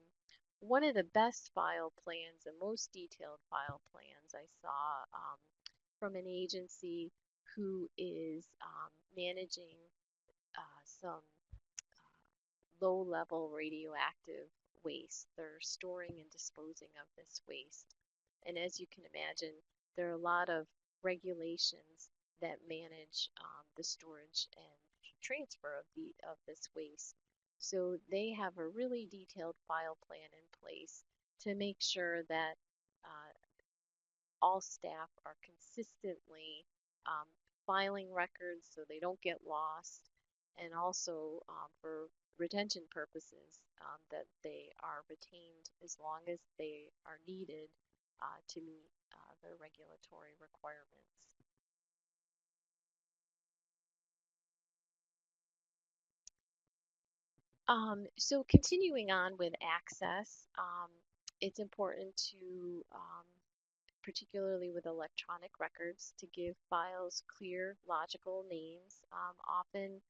one of the best file plans and most detailed file plans I saw from an agency who is managing some low-level radioactive waste. They're storing and disposing of this waste. And as you can imagine, there are a lot of regulations that manage the storage and transfer of this waste. So they have a really detailed file plan in place to make sure that uh, all staff are consistently um, filing records so they don't get lost, and also for retention purposes that they are retained as long as they are needed to meet the regulatory requirements. So continuing on with access, it's important to particularly with electronic records, to give files clear, logical names. Often,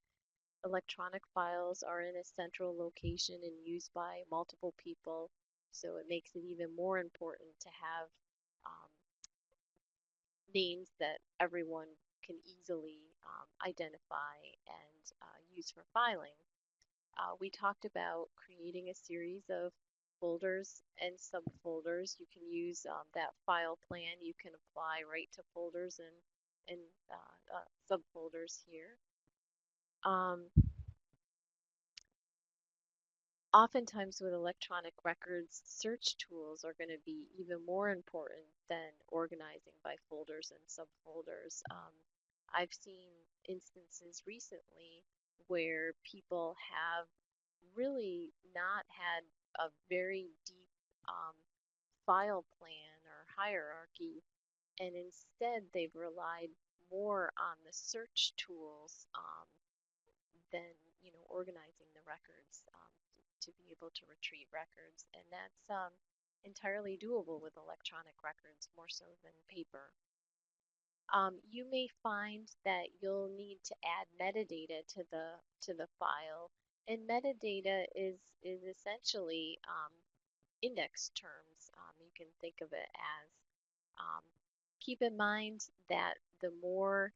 electronic files are in a central location and used by multiple people, so it makes it even more important to have um, names that everyone can easily identify and use for filing. We talked about creating a series of folders and subfolders. You can use that file plan. You can apply right to folders and subfolders here. Um, Oftentimes with electronic records, search tools are going to be even more important than organizing by folders and subfolders. I've seen instances recently where people have really not had a very deep um, file plan or hierarchy, and instead they've relied more on the search tools than organizing the records to be able to retrieve records, and that's entirely doable with electronic records more so than paper. You may find that you'll need to add metadata to the file, and metadata is essentially index terms. You can think of it as um, keep in mind that the more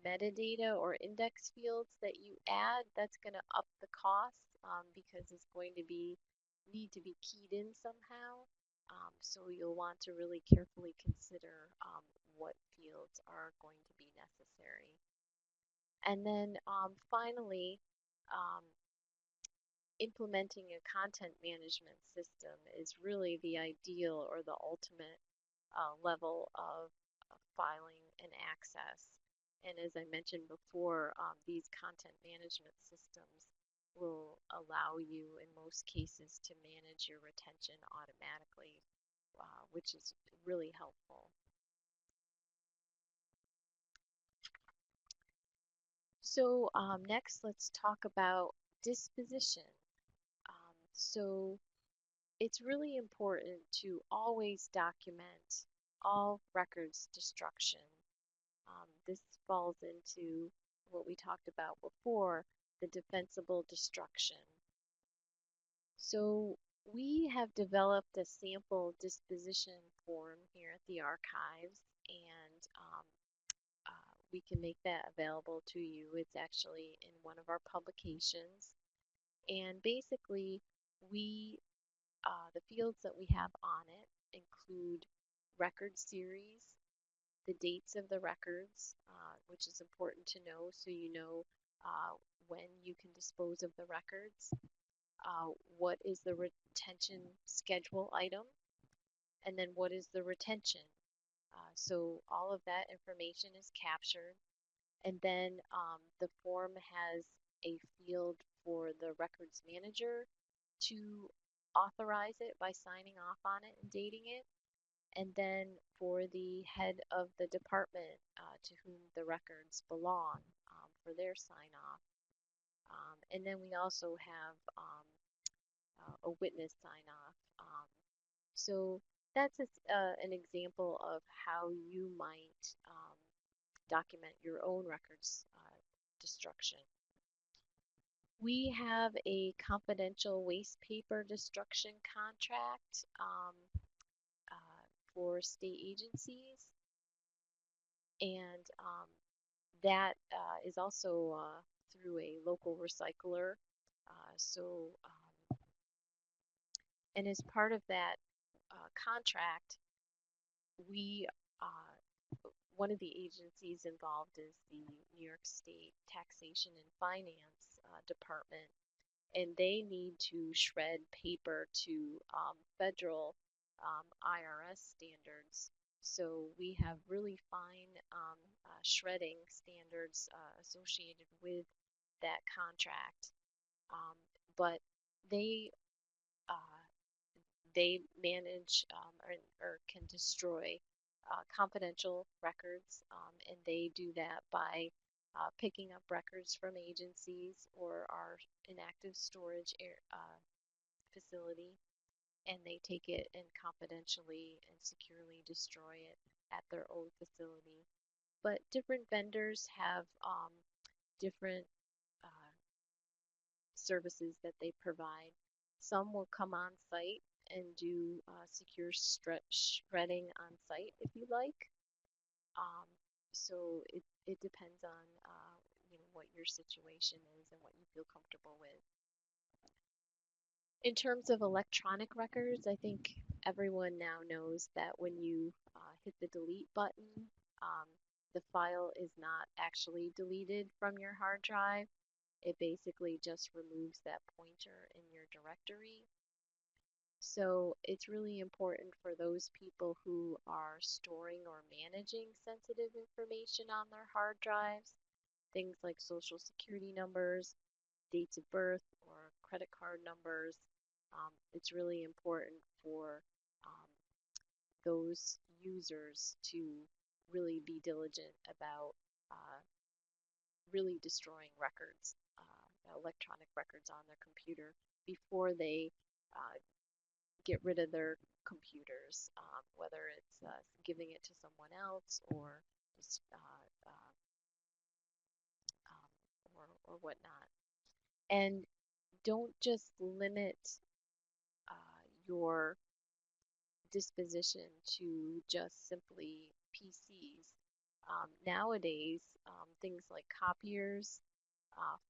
metadata or index fields that you add, that's going to up the cost because it's going to be need to be keyed in somehow. So you'll want to really carefully consider what fields are going to be necessary. And then finally, um, implementing a content management system is really the ideal or the ultimate level of filing and access. And as I mentioned before, these content management systems will allow you in most cases to manage your retention automatically, which is really helpful. So next, let's talk about disposition. So it's really important to always document all records destruction. This falls into what we talked about before, the defensible destruction. So we have developed a sample disposition form here at the archives, and we can make that available to you. It's actually in one of our publications. And basically, we the fields that we have on it include record series, the dates of the records, which is important to know so you know when you can dispose of the records, what is the retention schedule item, and then what is the retention. So all of that information is captured, and then the form has a field for the records manager to authorize it by signing off on it and dating it, and then for the head of the department to whom the records belong for their sign off. And then we also have a witness sign off. So that's an example of how you might document your own records destruction. We have a confidential waste paper destruction contract for state agencies, and that is also through a local recycler. And as part of that contract, we one of the agencies involved is the New York State Taxation and Finance Department, and they need to shred paper to federal IRS standards. So we have really fine shredding standards associated with that contract, but they uh, they manage or can destroy confidential records, and they do that by picking up records from agencies or our inactive storage facility, and they take it and confidentially and securely destroy it at their own facility. But different vendors have different uh, services that they provide. Some will come on site and do secure shredding on site if you like. Um, so it depends on what your situation is and what you feel comfortable with. In terms of electronic records, I think everyone now knows that when you hit the delete button, um, the file is not actually deleted from your hard drive. It basically just removes that pointer in your directory. So it's really important for those people who are storing or managing sensitive information on their hard drives, things like social security numbers, dates of birth, or credit card numbers. It's really important for those users to really be diligent about really destroying records, electronic records on their computer before they uh, get rid of their computers, whether it's giving it to someone else or just or whatnot. And don't just limit your disposition to just simply PCs. Nowadays, things like copiers,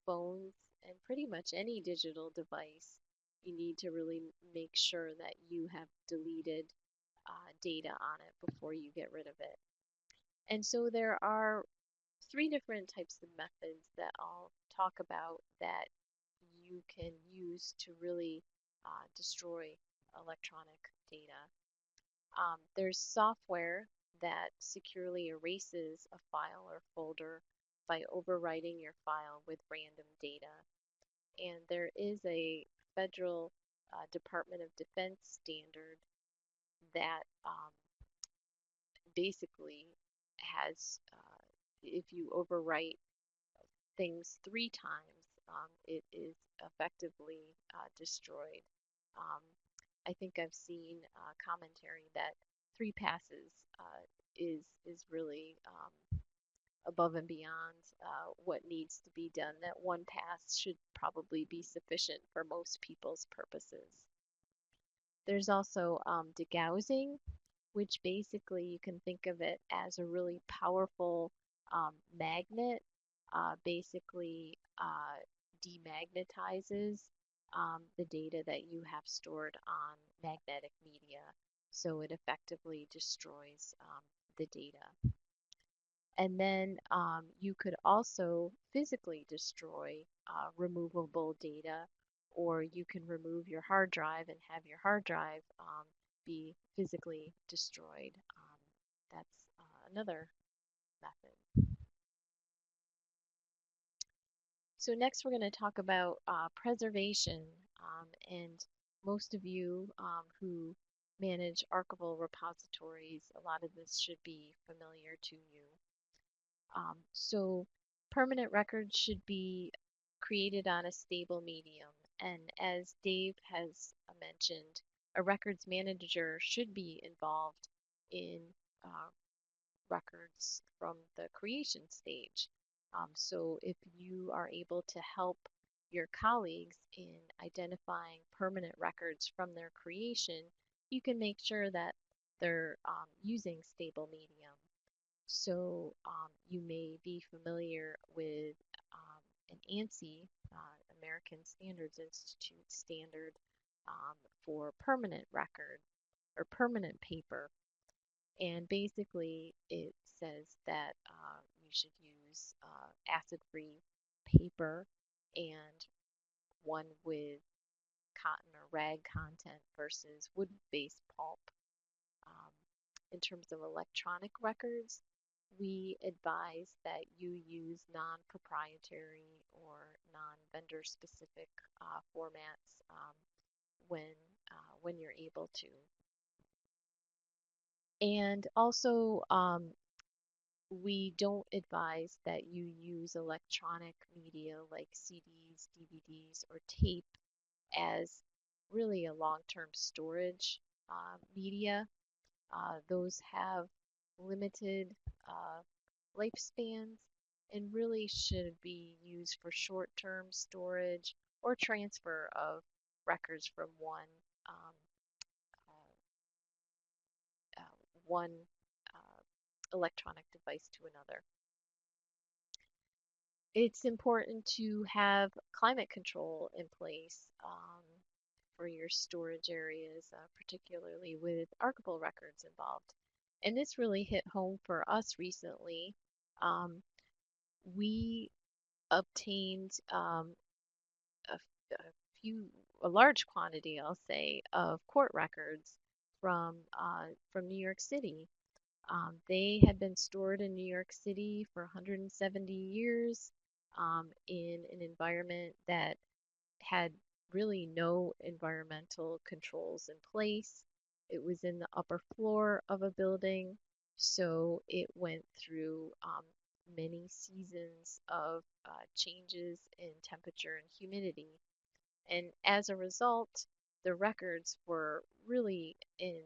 phones, and pretty much any digital device, you need to really make sure that you have deleted data on it before you get rid of it. And so there are three different types of methods that I'll talk about that you can use to really destroy electronic data. There's software that securely erases a file or folder by overwriting your file with random data. And there is a federal Department of Defense standard that basically has, if you overwrite things 3 times, it is effectively destroyed. Um, I think I've seen commentary that 3 passes is really above and beyond what needs to be done. That 1 pass should probably be sufficient for most people's purposes. There's also degaussing, which basically you can think of it as a really powerful magnet, basically demagnetizes the data that you have stored on magnetic media. So it effectively destroys the data. And then you could also physically destroy removable data, or you can remove your hard drive and have your hard drive be physically destroyed. That's another method. So next we're going to talk about preservation. And most of you who manage archival repositories, a lot of this should be familiar to you. So permanent records should be created on a stable medium. And as Dave has mentioned, a records manager should be involved in uh, records from the creation stage. So if you are able to help your colleagues in identifying permanent records from their creation, you can make sure that they're using stable medium. So you may be familiar with an ANSI, American Standards Institute standard for permanent record or permanent paper. And basically it says that you should use acid-free paper and one with cotton or rag content versus wood-based pulp. Um, in terms of electronic records, we advise that you use non-proprietary or non-vendor specific formats when when you're able to. And also, we don't advise that you use electronic media like CDs, DVDs, or tape as really a long-term storage media. Those have limited lifespans and really should be used for short-term storage or transfer of records from um, one electronic device to another. It's important to have climate control in place for your storage areas, particularly with archival records involved. And this really hit home for us recently. Um, we obtained a, a few, a large quantity, I'll say, of court records from New York City. They had been stored in New York City for 170 years in an environment that had really no environmental controls in place. It was in the upper floor of a building, so it went through many seasons of changes in temperature and humidity. And as a result, the records were really in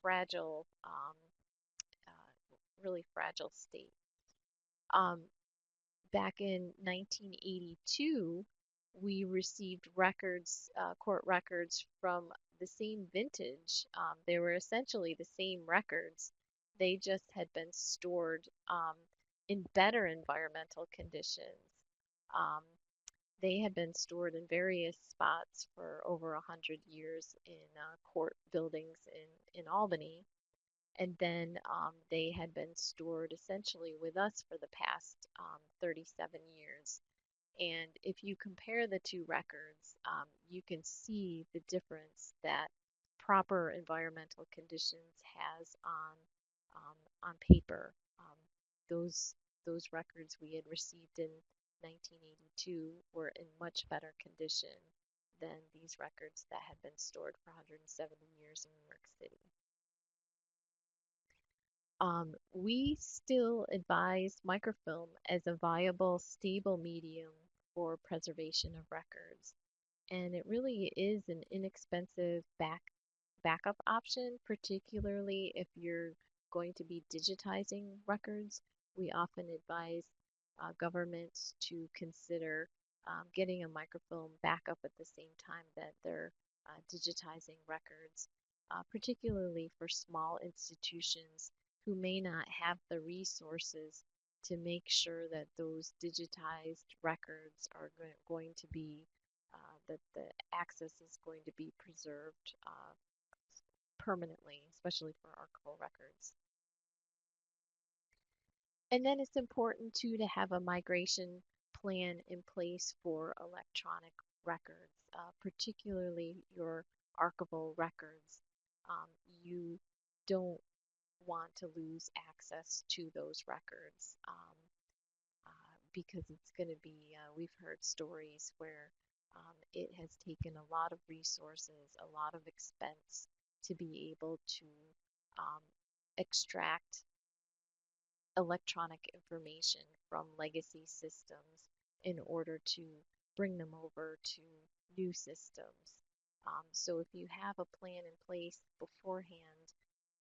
fragile, really fragile state. Um, Back in 1982, we received records, court records from the same vintage. They were essentially the same records. They just had been stored in better environmental conditions. Um, they had been stored in various spots for over 100 years in court buildings in Albany. And then they had been stored essentially with us for the past 37 years. And if you compare the two records, you can see the difference that proper environmental conditions has on paper. Those those records we had received in 1982 were in much better condition than these records that had been stored for 170 years in New York City. We still advise microfilm as a viable, stable medium for preservation of records. And it really is an inexpensive backup option, particularly if you're going to be digitizing records. We often advise governments to consider getting a microfilm backup at the same time that they're digitizing records, particularly for small institutions who may not have the resources to make sure that those digitized records are going to be that the access is going to be preserved permanently, especially for archival records. And then it's important too to have a migration plan in place for electronic records, particularly your archival records. You don't want to lose access to those records because it's going to be, we've heard stories where it has taken a lot of resources, a lot of expense to be able to um, extract electronic information from legacy systems in order to bring them over to new systems. So if you have a plan in place beforehand,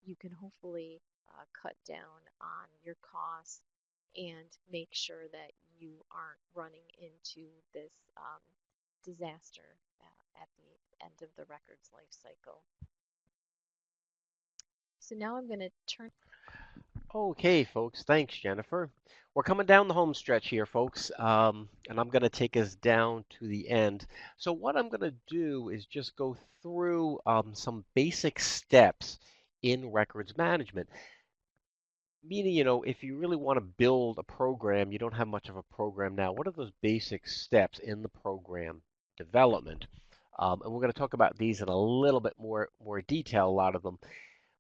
you can hopefully cut down on your costs and make sure that you aren't running into this disaster at the end of the record's life cycle. So now I'm going to turn. Okay, folks. Thanks, Jennifer. We're coming down the home stretch here, folks, and I'm going to take us down to the end. So what I'm going to do is just go through some basic steps in records management. Meaning, if you really want to build a program, you don't have much of a program now. What are those basic steps in the program development? And we're going to talk about these in a little bit more detail, a lot of them.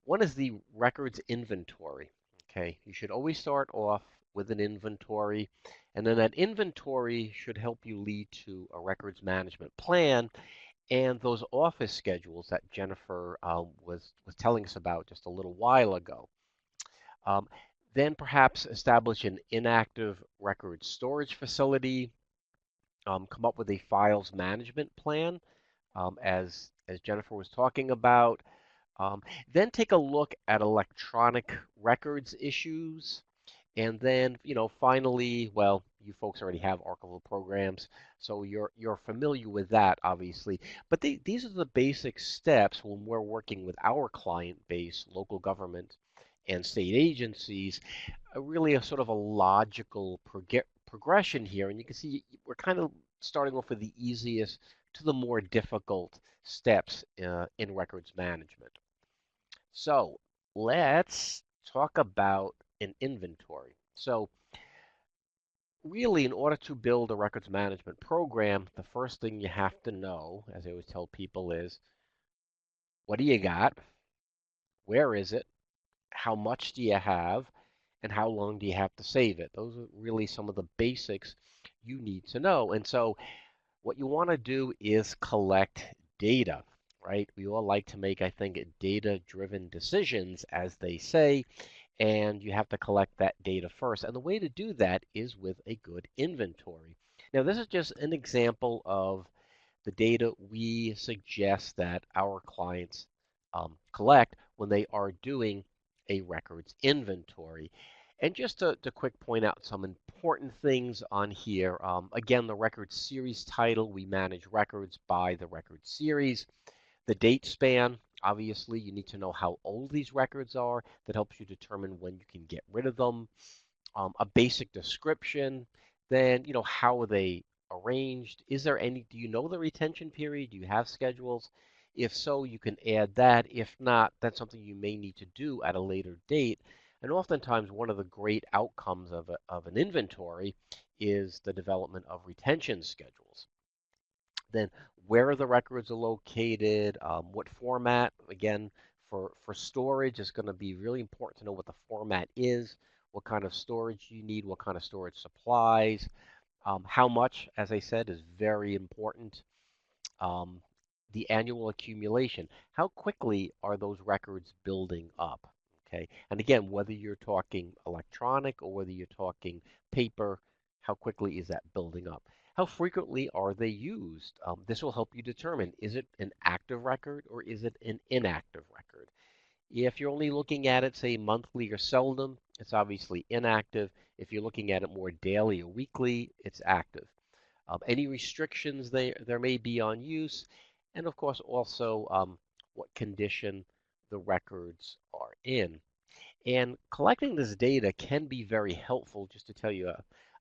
One is the records inventory. Okay, you should always start off with an inventory, and then that inventory should help you lead to a records management plan and those office schedules that Jennifer was telling us about just a little while ago. Um, then perhaps establish an inactive record storage facility. Come up with a files management plan, as Jennifer was talking about. Um, then take a look at electronic records issues. And then, finally, well, you folks already have archival programs, so you're familiar with that, obviously. But these are the basic steps when we're working with our client base, local government and state agencies, really a sort of a logical progression here. And you can see we're kind of starting off with the easiest to the more difficult steps in records management. So let's talk about an inventory. So really, in order to build a records management program, the first thing you have to know, as I always tell people, is what do you got? Where is it? How much do you have? And how long do you have to save it? Those are really some of the basics you need to know. And so what you want to do is collect data, right? We all like to make, I think, data-driven decisions, as they say, and you have to collect that data first. And the way to do that is with a good inventory. Now, this is just an example of the data we suggest that our clients collect when they are doing a records inventory. And just to quick point out some important things on here. Again, the record series title, we manage records by the record series. The date span, obviously, you need to know how old these records are. That helps you determine when you can get rid of them. A basic description, then, how are they arranged? Is there any, do you know the retention period? Do you have schedules? If so, you can add that. If not, that's something you may need to do at a later date. And oftentimes, one of the great outcomes of an inventory is the development of retention schedules. Then where the records are located, what format. Again, for storage, it's going to be really important to know what the format is, what kind of storage you need, what kind of storage supplies, how much, as I said, is very important. Um, the annual accumulation. How quickly are those records building up? Okay, and again, whether you're talking electronic or whether you're talking paper, how quickly is that building up? How frequently are they used? This will help you determine, is it an active record or is it an inactive record? If you're only looking at it, say, monthly or seldom, it's obviously inactive. If you're looking at it more daily or weekly, it's active. Any restrictions there may be on use, and of course also what condition the records are in. And collecting this data can be very helpful. Just to tell you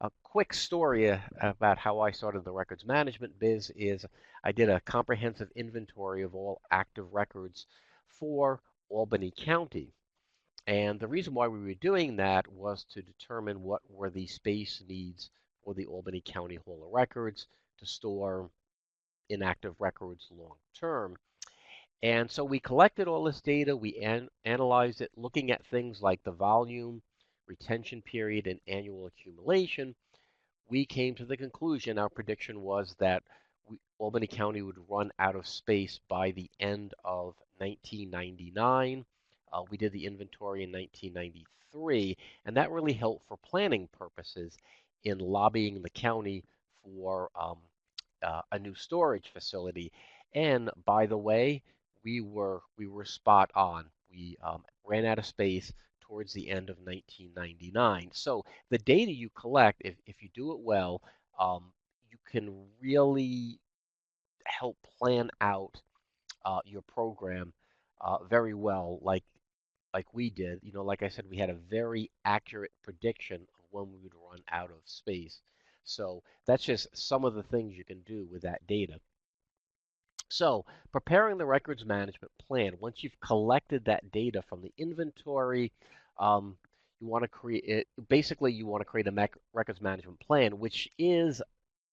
a quick story about how I started the records management biz is I did a comprehensive inventory of all active records for Albany County. And the reason why we were doing that was to determine what were the space needs for the Albany County Hall of Records to store inactive records long term. And so we collected all this data, we analyzed it, looking at things like the volume, retention period, and annual accumulation. We came to the conclusion, our prediction was that Albany County would run out of space by the end of 1999. We did the inventory in 1993, and that really helped for planning purposes in lobbying the county for a new storage facility. And by the way, we were spot on. We ran out of space towards the end of 1999. So the data you collect, if you do it well, you can really help plan out your program very well, like we did. Like I said, we had a very accurate prediction of when we would run out of space. So that's just some of the things you can do with that data. So, preparing the records management plan, once you've collected that data from the inventory, um, you want to create it. Basically, you want to create a records management plan, which is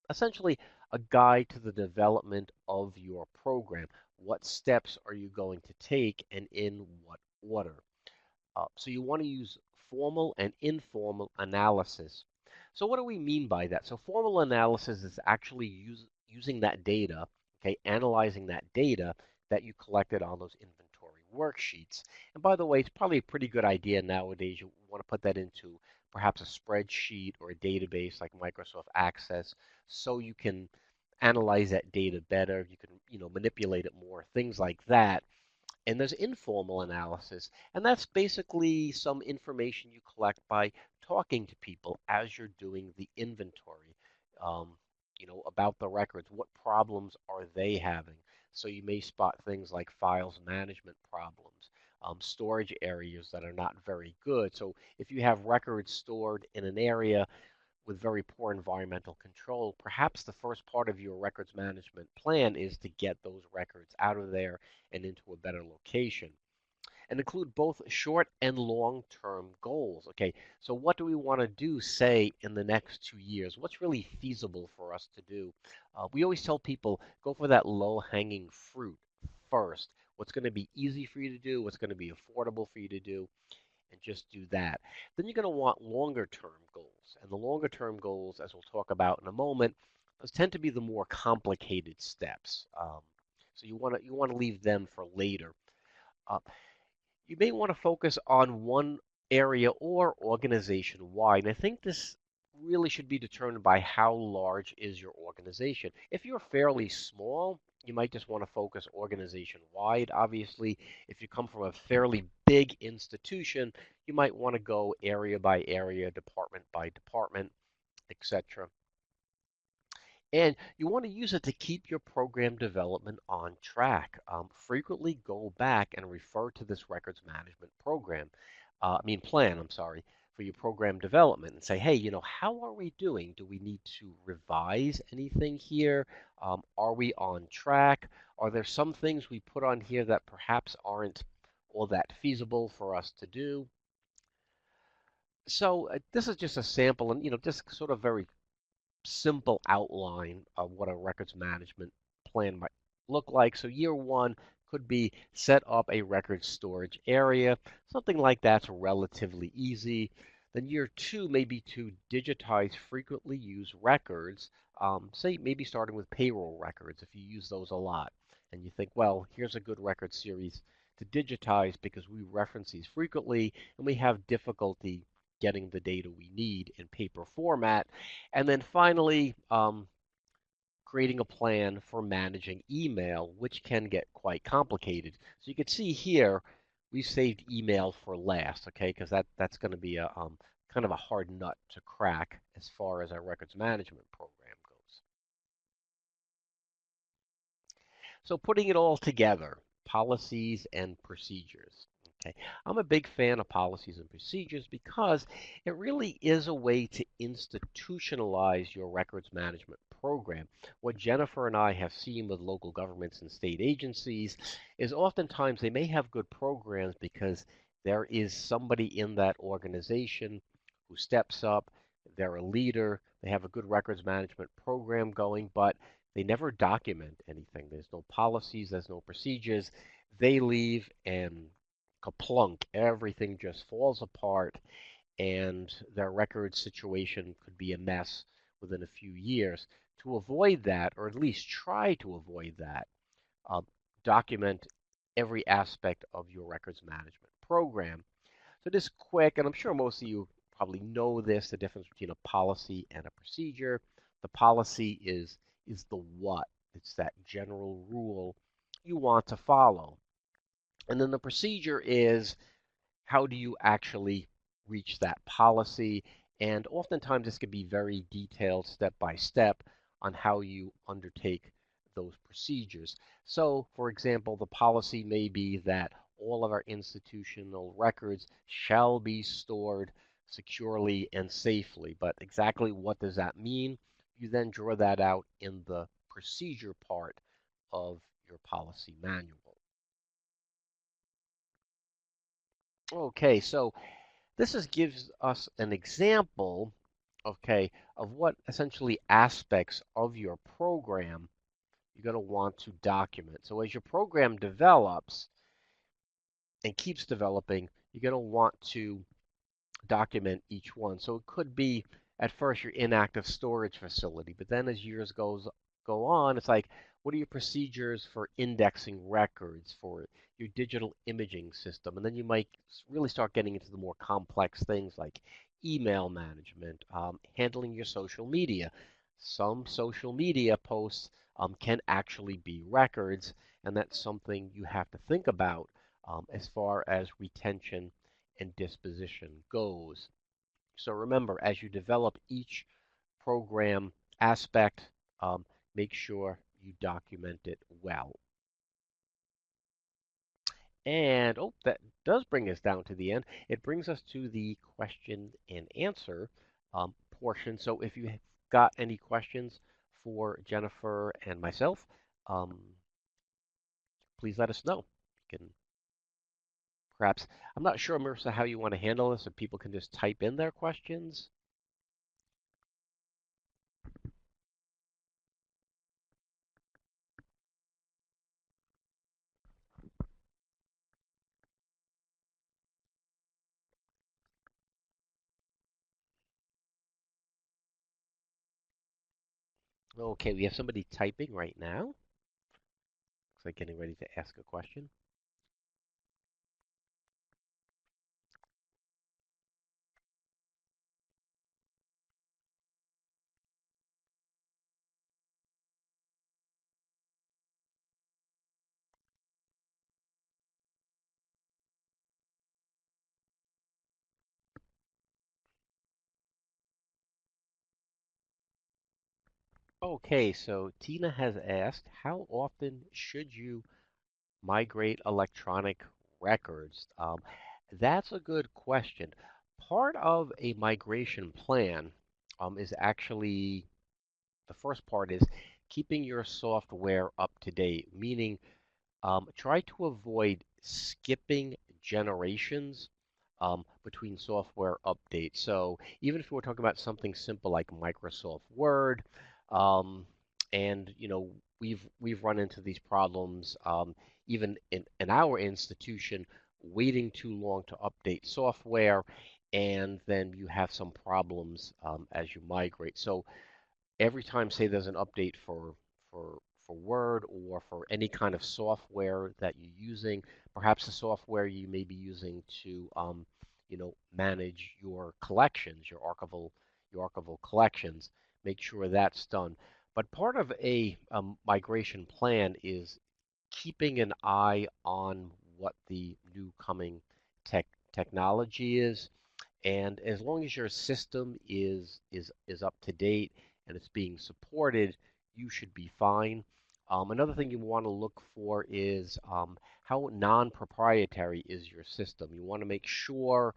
essentially a guide to the development of your program. What steps are you going to take and in what order? So you want to use formal and informal analysis. So what do we mean by that? So formal analysis is actually using that data, okay, analyzing that data that you collected on those inventory worksheets. And by the way, it's probably a pretty good idea nowadays. You want to put that into perhaps a spreadsheet or a database like Microsoft Access so you can analyze that data better. You can, manipulate it more, things like that. And there's informal analysis, and that's basically some information you collect by talking to people as you're doing the inventory, um, about the records. What problems are they having? So you may spot things like files management problems, storage areas that are not very good. So if you have records stored in an area with very poor environmental control, perhaps the first part of your records management plan is to get those records out of there and into a better location. And include both short and long term goals. Okay, so what do we want to do, say, in the next 2 years? What's really feasible for us to do? We always tell people go for that low hanging fruit first. What's going to be easy for you to do? What's going to be affordable for you to do? And just do that. Then you're going to want longer term goals. And the longer term goals, as we'll talk about in a moment, those tend to be the more complicated steps. So you want to leave them for later. Uh, you may want to focus on one area or organization wide. And I think this really should be determined by how large is your organization. If you're fairly small, you might just want to focus organization wide. Obviously, if you come from a fairly big institution, you might want to go area by area, department by department, etc. And you want to use it to keep your program development on track. Frequently go back and refer to this records management plan, I'm sorry, for your program development and say, hey, how are we doing? Do we need to revise anything here? Are we on track? Are there some things we put on here that perhaps aren't all that feasible for us to do? So this is just a sample and, just sort of very simple outline of what a records management plan might look like. So year one could be set up a record storage area. Something like that's relatively easy. Then year two may be to digitize frequently used records, say maybe starting with payroll records if you use those a lot. And you think, well, here's a good record series to digitize because we reference these frequently and we have difficulty getting the data we need in paper format. And then finally, creating a plan for managing email, which can get quite complicated. So you can see here, we saved email for last, okay, because that's going to be a kind of a hard nut to crack as far as our records management program goes. So putting it all together, policies and procedures. Okay. I'm a big fan of policies and procedures because it really is a way to institutionalize your records management program. What Jennifer and I have seen with local governments and state agencies is oftentimes they may have good programs because there is somebody in that organization who steps up, they're a leader, they have a good records management program going, but they never document anything. There's no policies, there's no procedures. They leave and kaplunk, everything just falls apart, and their record situation could be a mess within a few years. To avoid that, or at least try to avoid that, uh, document every aspect of your records management program. So just quick, and I'm sure most of you probably know this, the difference between a policy and a procedure. The policy is the what. It's that general rule you want to follow. And then the procedure is how do you actually reach that policy? And oftentimes this can be very detailed step by step on how you undertake those procedures. So, for example, the policy may be that all of our institutional records shall be stored securely and safely. But exactly what does that mean? You then draw that out in the procedure part of your policy manual. Okay, so this is, gives us an example, okay, of what essentially aspects of your program you're going to want to document. So as your program develops and keeps developing, you're going to want to document each one. So it could be at first your inactive storage facility, but then as years go on, it's like, what are your procedures for indexing records for your digital imaging system? And then you might really start getting into the more complex things like email management, handling your social media. Some social media posts can actually be records, and that's something you have to think about as far as retention and disposition goes. So remember, as you develop each program aspect, make sure you document it well. And oh, that does bring us down to the end. It brings us to the question and answer portion. So if you have got any questions for Jennifer and myself, um, please let us know. You can perhaps, I'm not sure, Marissa, how you want to handle this, if people can just type in their questions. Okay, we have somebody typing right now. Looks like getting ready to ask a question. Okay, so Tina has asked, how often should you migrate electronic records? That's a good question. Part of a migration plan is actually the first part is keeping your software up to date, meaning try to avoid skipping generations between software updates. So even if we're talking about something simple like Microsoft Word, um, and we've run into these problems even in our institution, waiting too long to update software, and then you have some problems as you migrate. So every time, say there's an update for Word or for any kind of software that you're using, perhaps the software you may be using to manage your collections, your archival collections, make sure that's done. But part of a migration plan is keeping an eye on what the new coming tech technology is, and as long as your system is up to date and it's being supported, you should be fine. Another thing you want to look for is how non-proprietary is your system. You want to make sure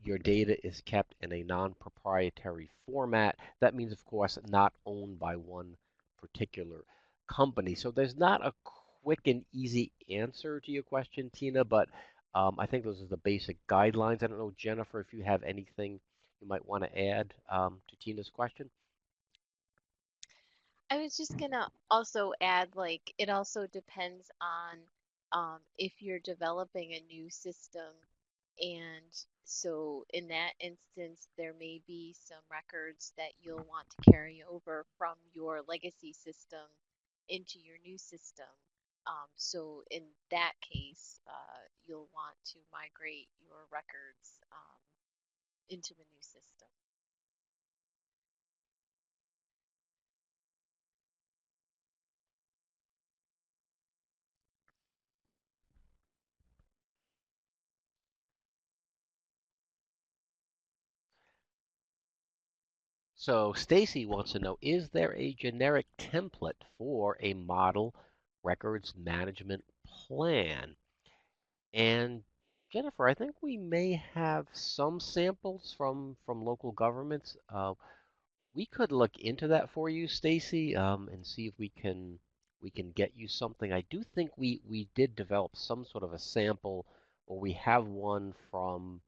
your data is kept in a non-proprietary format. That means, of course, not owned by one particular company. So there's not a quick and easy answer to your question, Tina, but I think those are the basic guidelines. I don't know, Jennifer, if you have anything you might want to add to Tina's question. I was just gonna also add, like, it also depends on if you're developing a new system. And so in that instance, there may be some records that you'll want to carry over from your legacy system into your new system. So in that case, you'll want to migrate your records into the new system. So Stacy wants to know, is there a generic template for a model records management plan? And Jennifer, I think we may have some samples from local governments. We could look into that for you, Stacy, and see if we can get you something. I do think we did develop some sort of a sample, or we have one from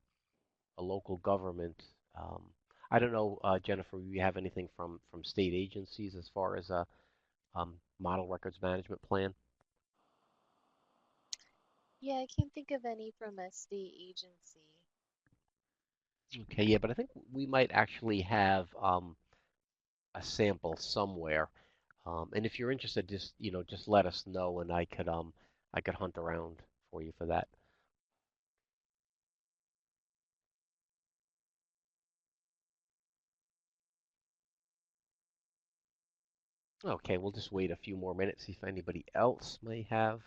a local government. Um, I don't know, Jennifer, do you have anything from state agencies as far as a model records management plan? Yeah, I can't think of any from a state agency. Okay, yeah, but I think we might actually have a sample somewhere. And if you're interested, just let us know, and I could hunt around for you for that. Okay, we'll just wait a few more minutes, see if anybody else may have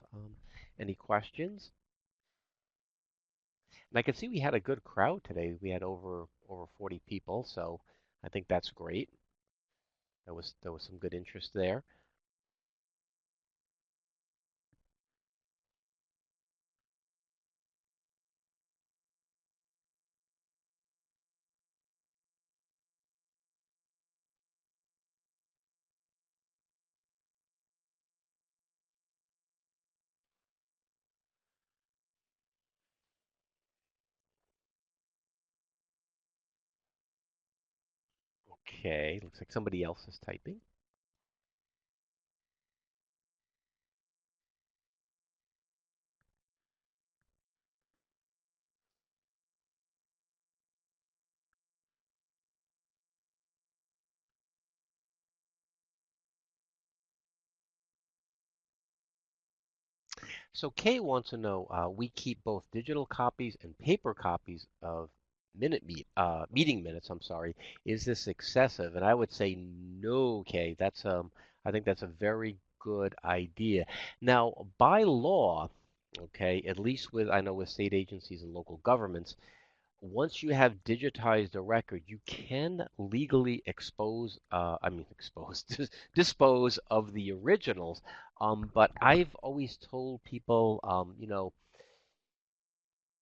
any questions. And I can see we had a good crowd today. We had over 40 people, so I think that's great. There was some good interest there. Okay, looks like somebody else is typing. So Kay wants to know, we keep both digital copies and paper copies of meeting minutes, I'm sorry. Is this excessive? And I would say no, Kay. I think that's a very good idea. Now, by law, okay, at least I know with state agencies and local governments, once you have digitized a record, you can legally dispose of the originals. But I've always told people,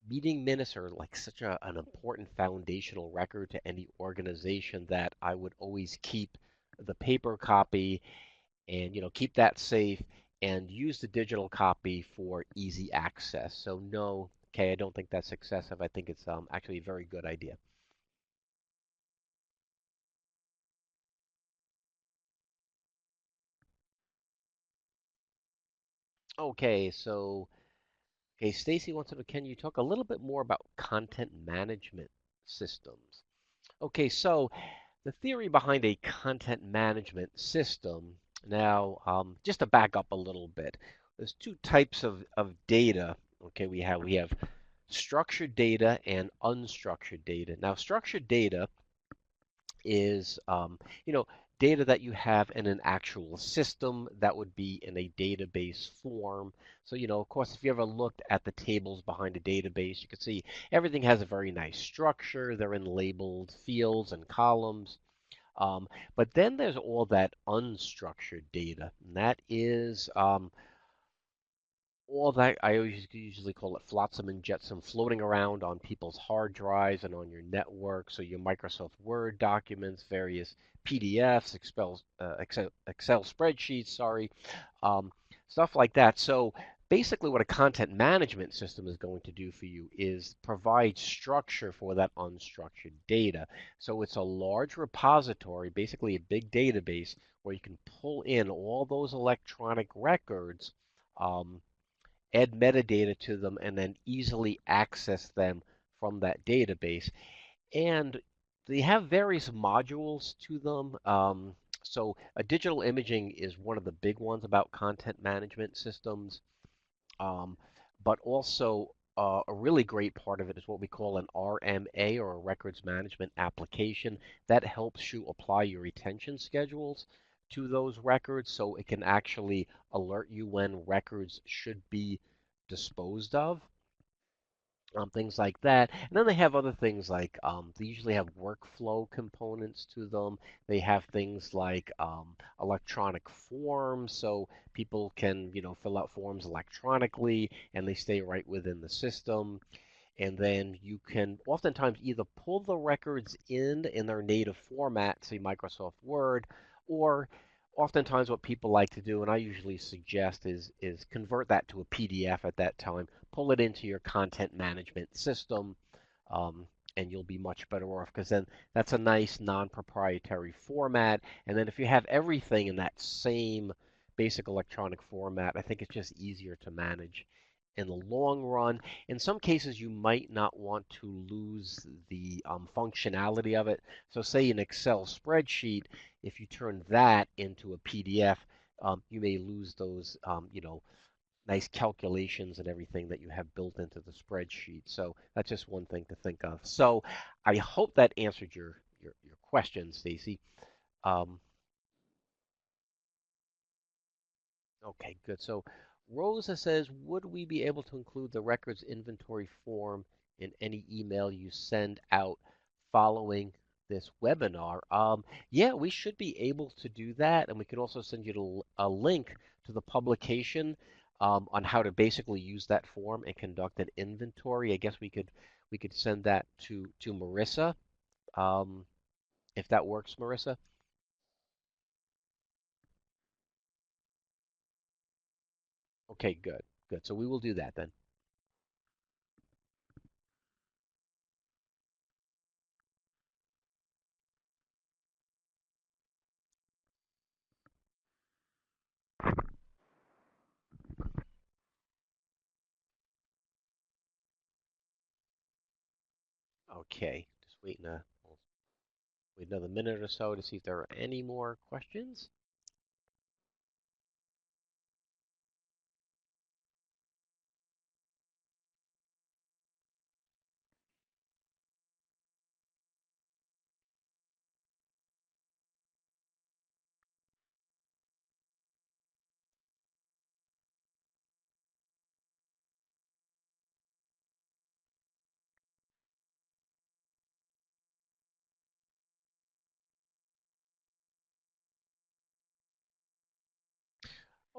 meeting minutes are like such an important foundational record to any organization that I would always keep the paper copy and keep that safe and use the digital copy for easy access. So no, okay, I don't think that's excessive. I think it's actually a very good idea. Okay, so okay, Stacy wants to know, can you talk a little bit more about content management systems? Okay, so the theory behind a content management system, now, just to back up a little bit, there's two types of data. Okay, we have structured data and unstructured data. Now, structured data is data that you have in an actual system that would be in a database form. So, of course, if you ever looked at the tables behind a database, you can see everything has a very nice structure. They're in labeled fields and columns. But then there's all that unstructured data, and that is all that I usually call it flotsam and jetsam, floating around on people's hard drives and on your network. So your Microsoft Word documents, various PDFs, Excel spreadsheets, sorry, um, stuff like that. So basically, what a content management system is going to do for you is provide structure for that unstructured data. So it's a large repository, basically a big database where you can pull in all those electronic records. Um, Add metadata to them, and then easily access them from that database. And they have various modules to them. So, digital imaging is one of the big ones about content management systems. Um, but also, a really great part of it is what we call an RMA, or a records management application, that helps you apply your retention schedules to those records so it can actually alert you when records should be disposed of, things like that. And then they have other things like they usually have workflow components to them. They have things like electronic forms, so people can fill out forms electronically and they stay right within the system. And then you can oftentimes either pull the records in their native format, say Microsoft Word, or oftentimes what people like to do, and I usually suggest, is convert that to a PDF at that time, pull it into your content management system, um, and you'll be much better off because then that's a nice non-proprietary format. And then if you have everything in that same basic electronic format, I think it's just easier to manage in the long run. In some cases, you might not want to lose the functionality of it. So, say an Excel spreadsheet, if you turn that into a PDF, you may lose those, nice calculations and everything that you have built into the spreadsheet. So that's just one thing to think of. So I hope that answered your question, Stacy. Um, Okay, good. So Rosa says, would we be able to include the records inventory form in any email you send out following this webinar? Yeah, we should be able to do that, and we can also send you a link to the publication on how to basically use that form and conduct an inventory. I guess we could send that to Marissa, um, if that works, Marissa. Okay, good, good. So we will do that then. Okay, just wait another minute or so to see if there are any more questions.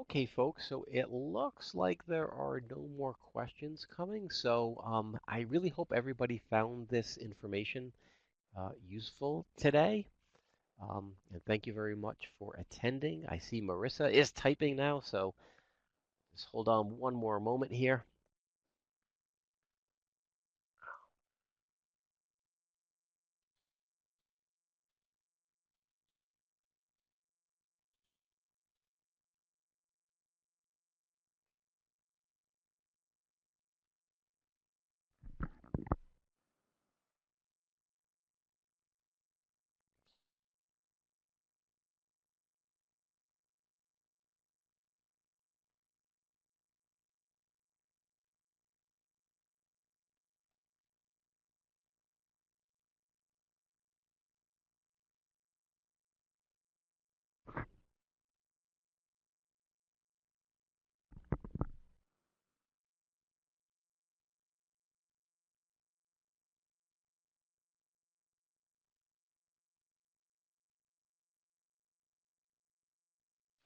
Okay, folks, so it looks like there are no more questions coming. So I really hope everybody found this information useful today. And thank you very much for attending. I see Marissa is typing now, so just hold on one more moment here.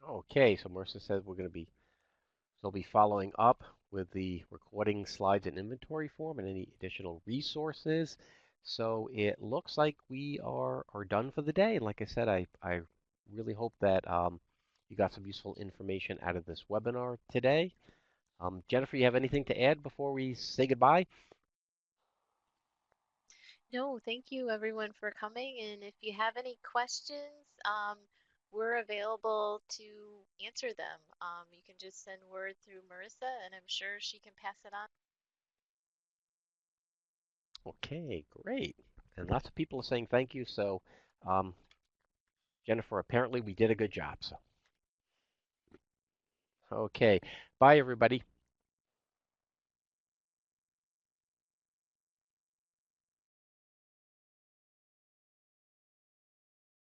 Okay, so Marissa says we're going to be they'll be following up with the recording slides and inventory form and any additional resources. So it looks like we are done for the day. And like I said, I really hope that you got some useful information out of this webinar today. Jennifer, you have anything to add before we say goodbye? No, thank you everyone for coming. And if you have any questions, we're available to answer them. You can just send word through Marissa, and I'm sure she can pass it on. Okay, great. And lots of people are saying thank you. So, um, Jennifer, apparently we did a good job. So, okay. Bye, everybody.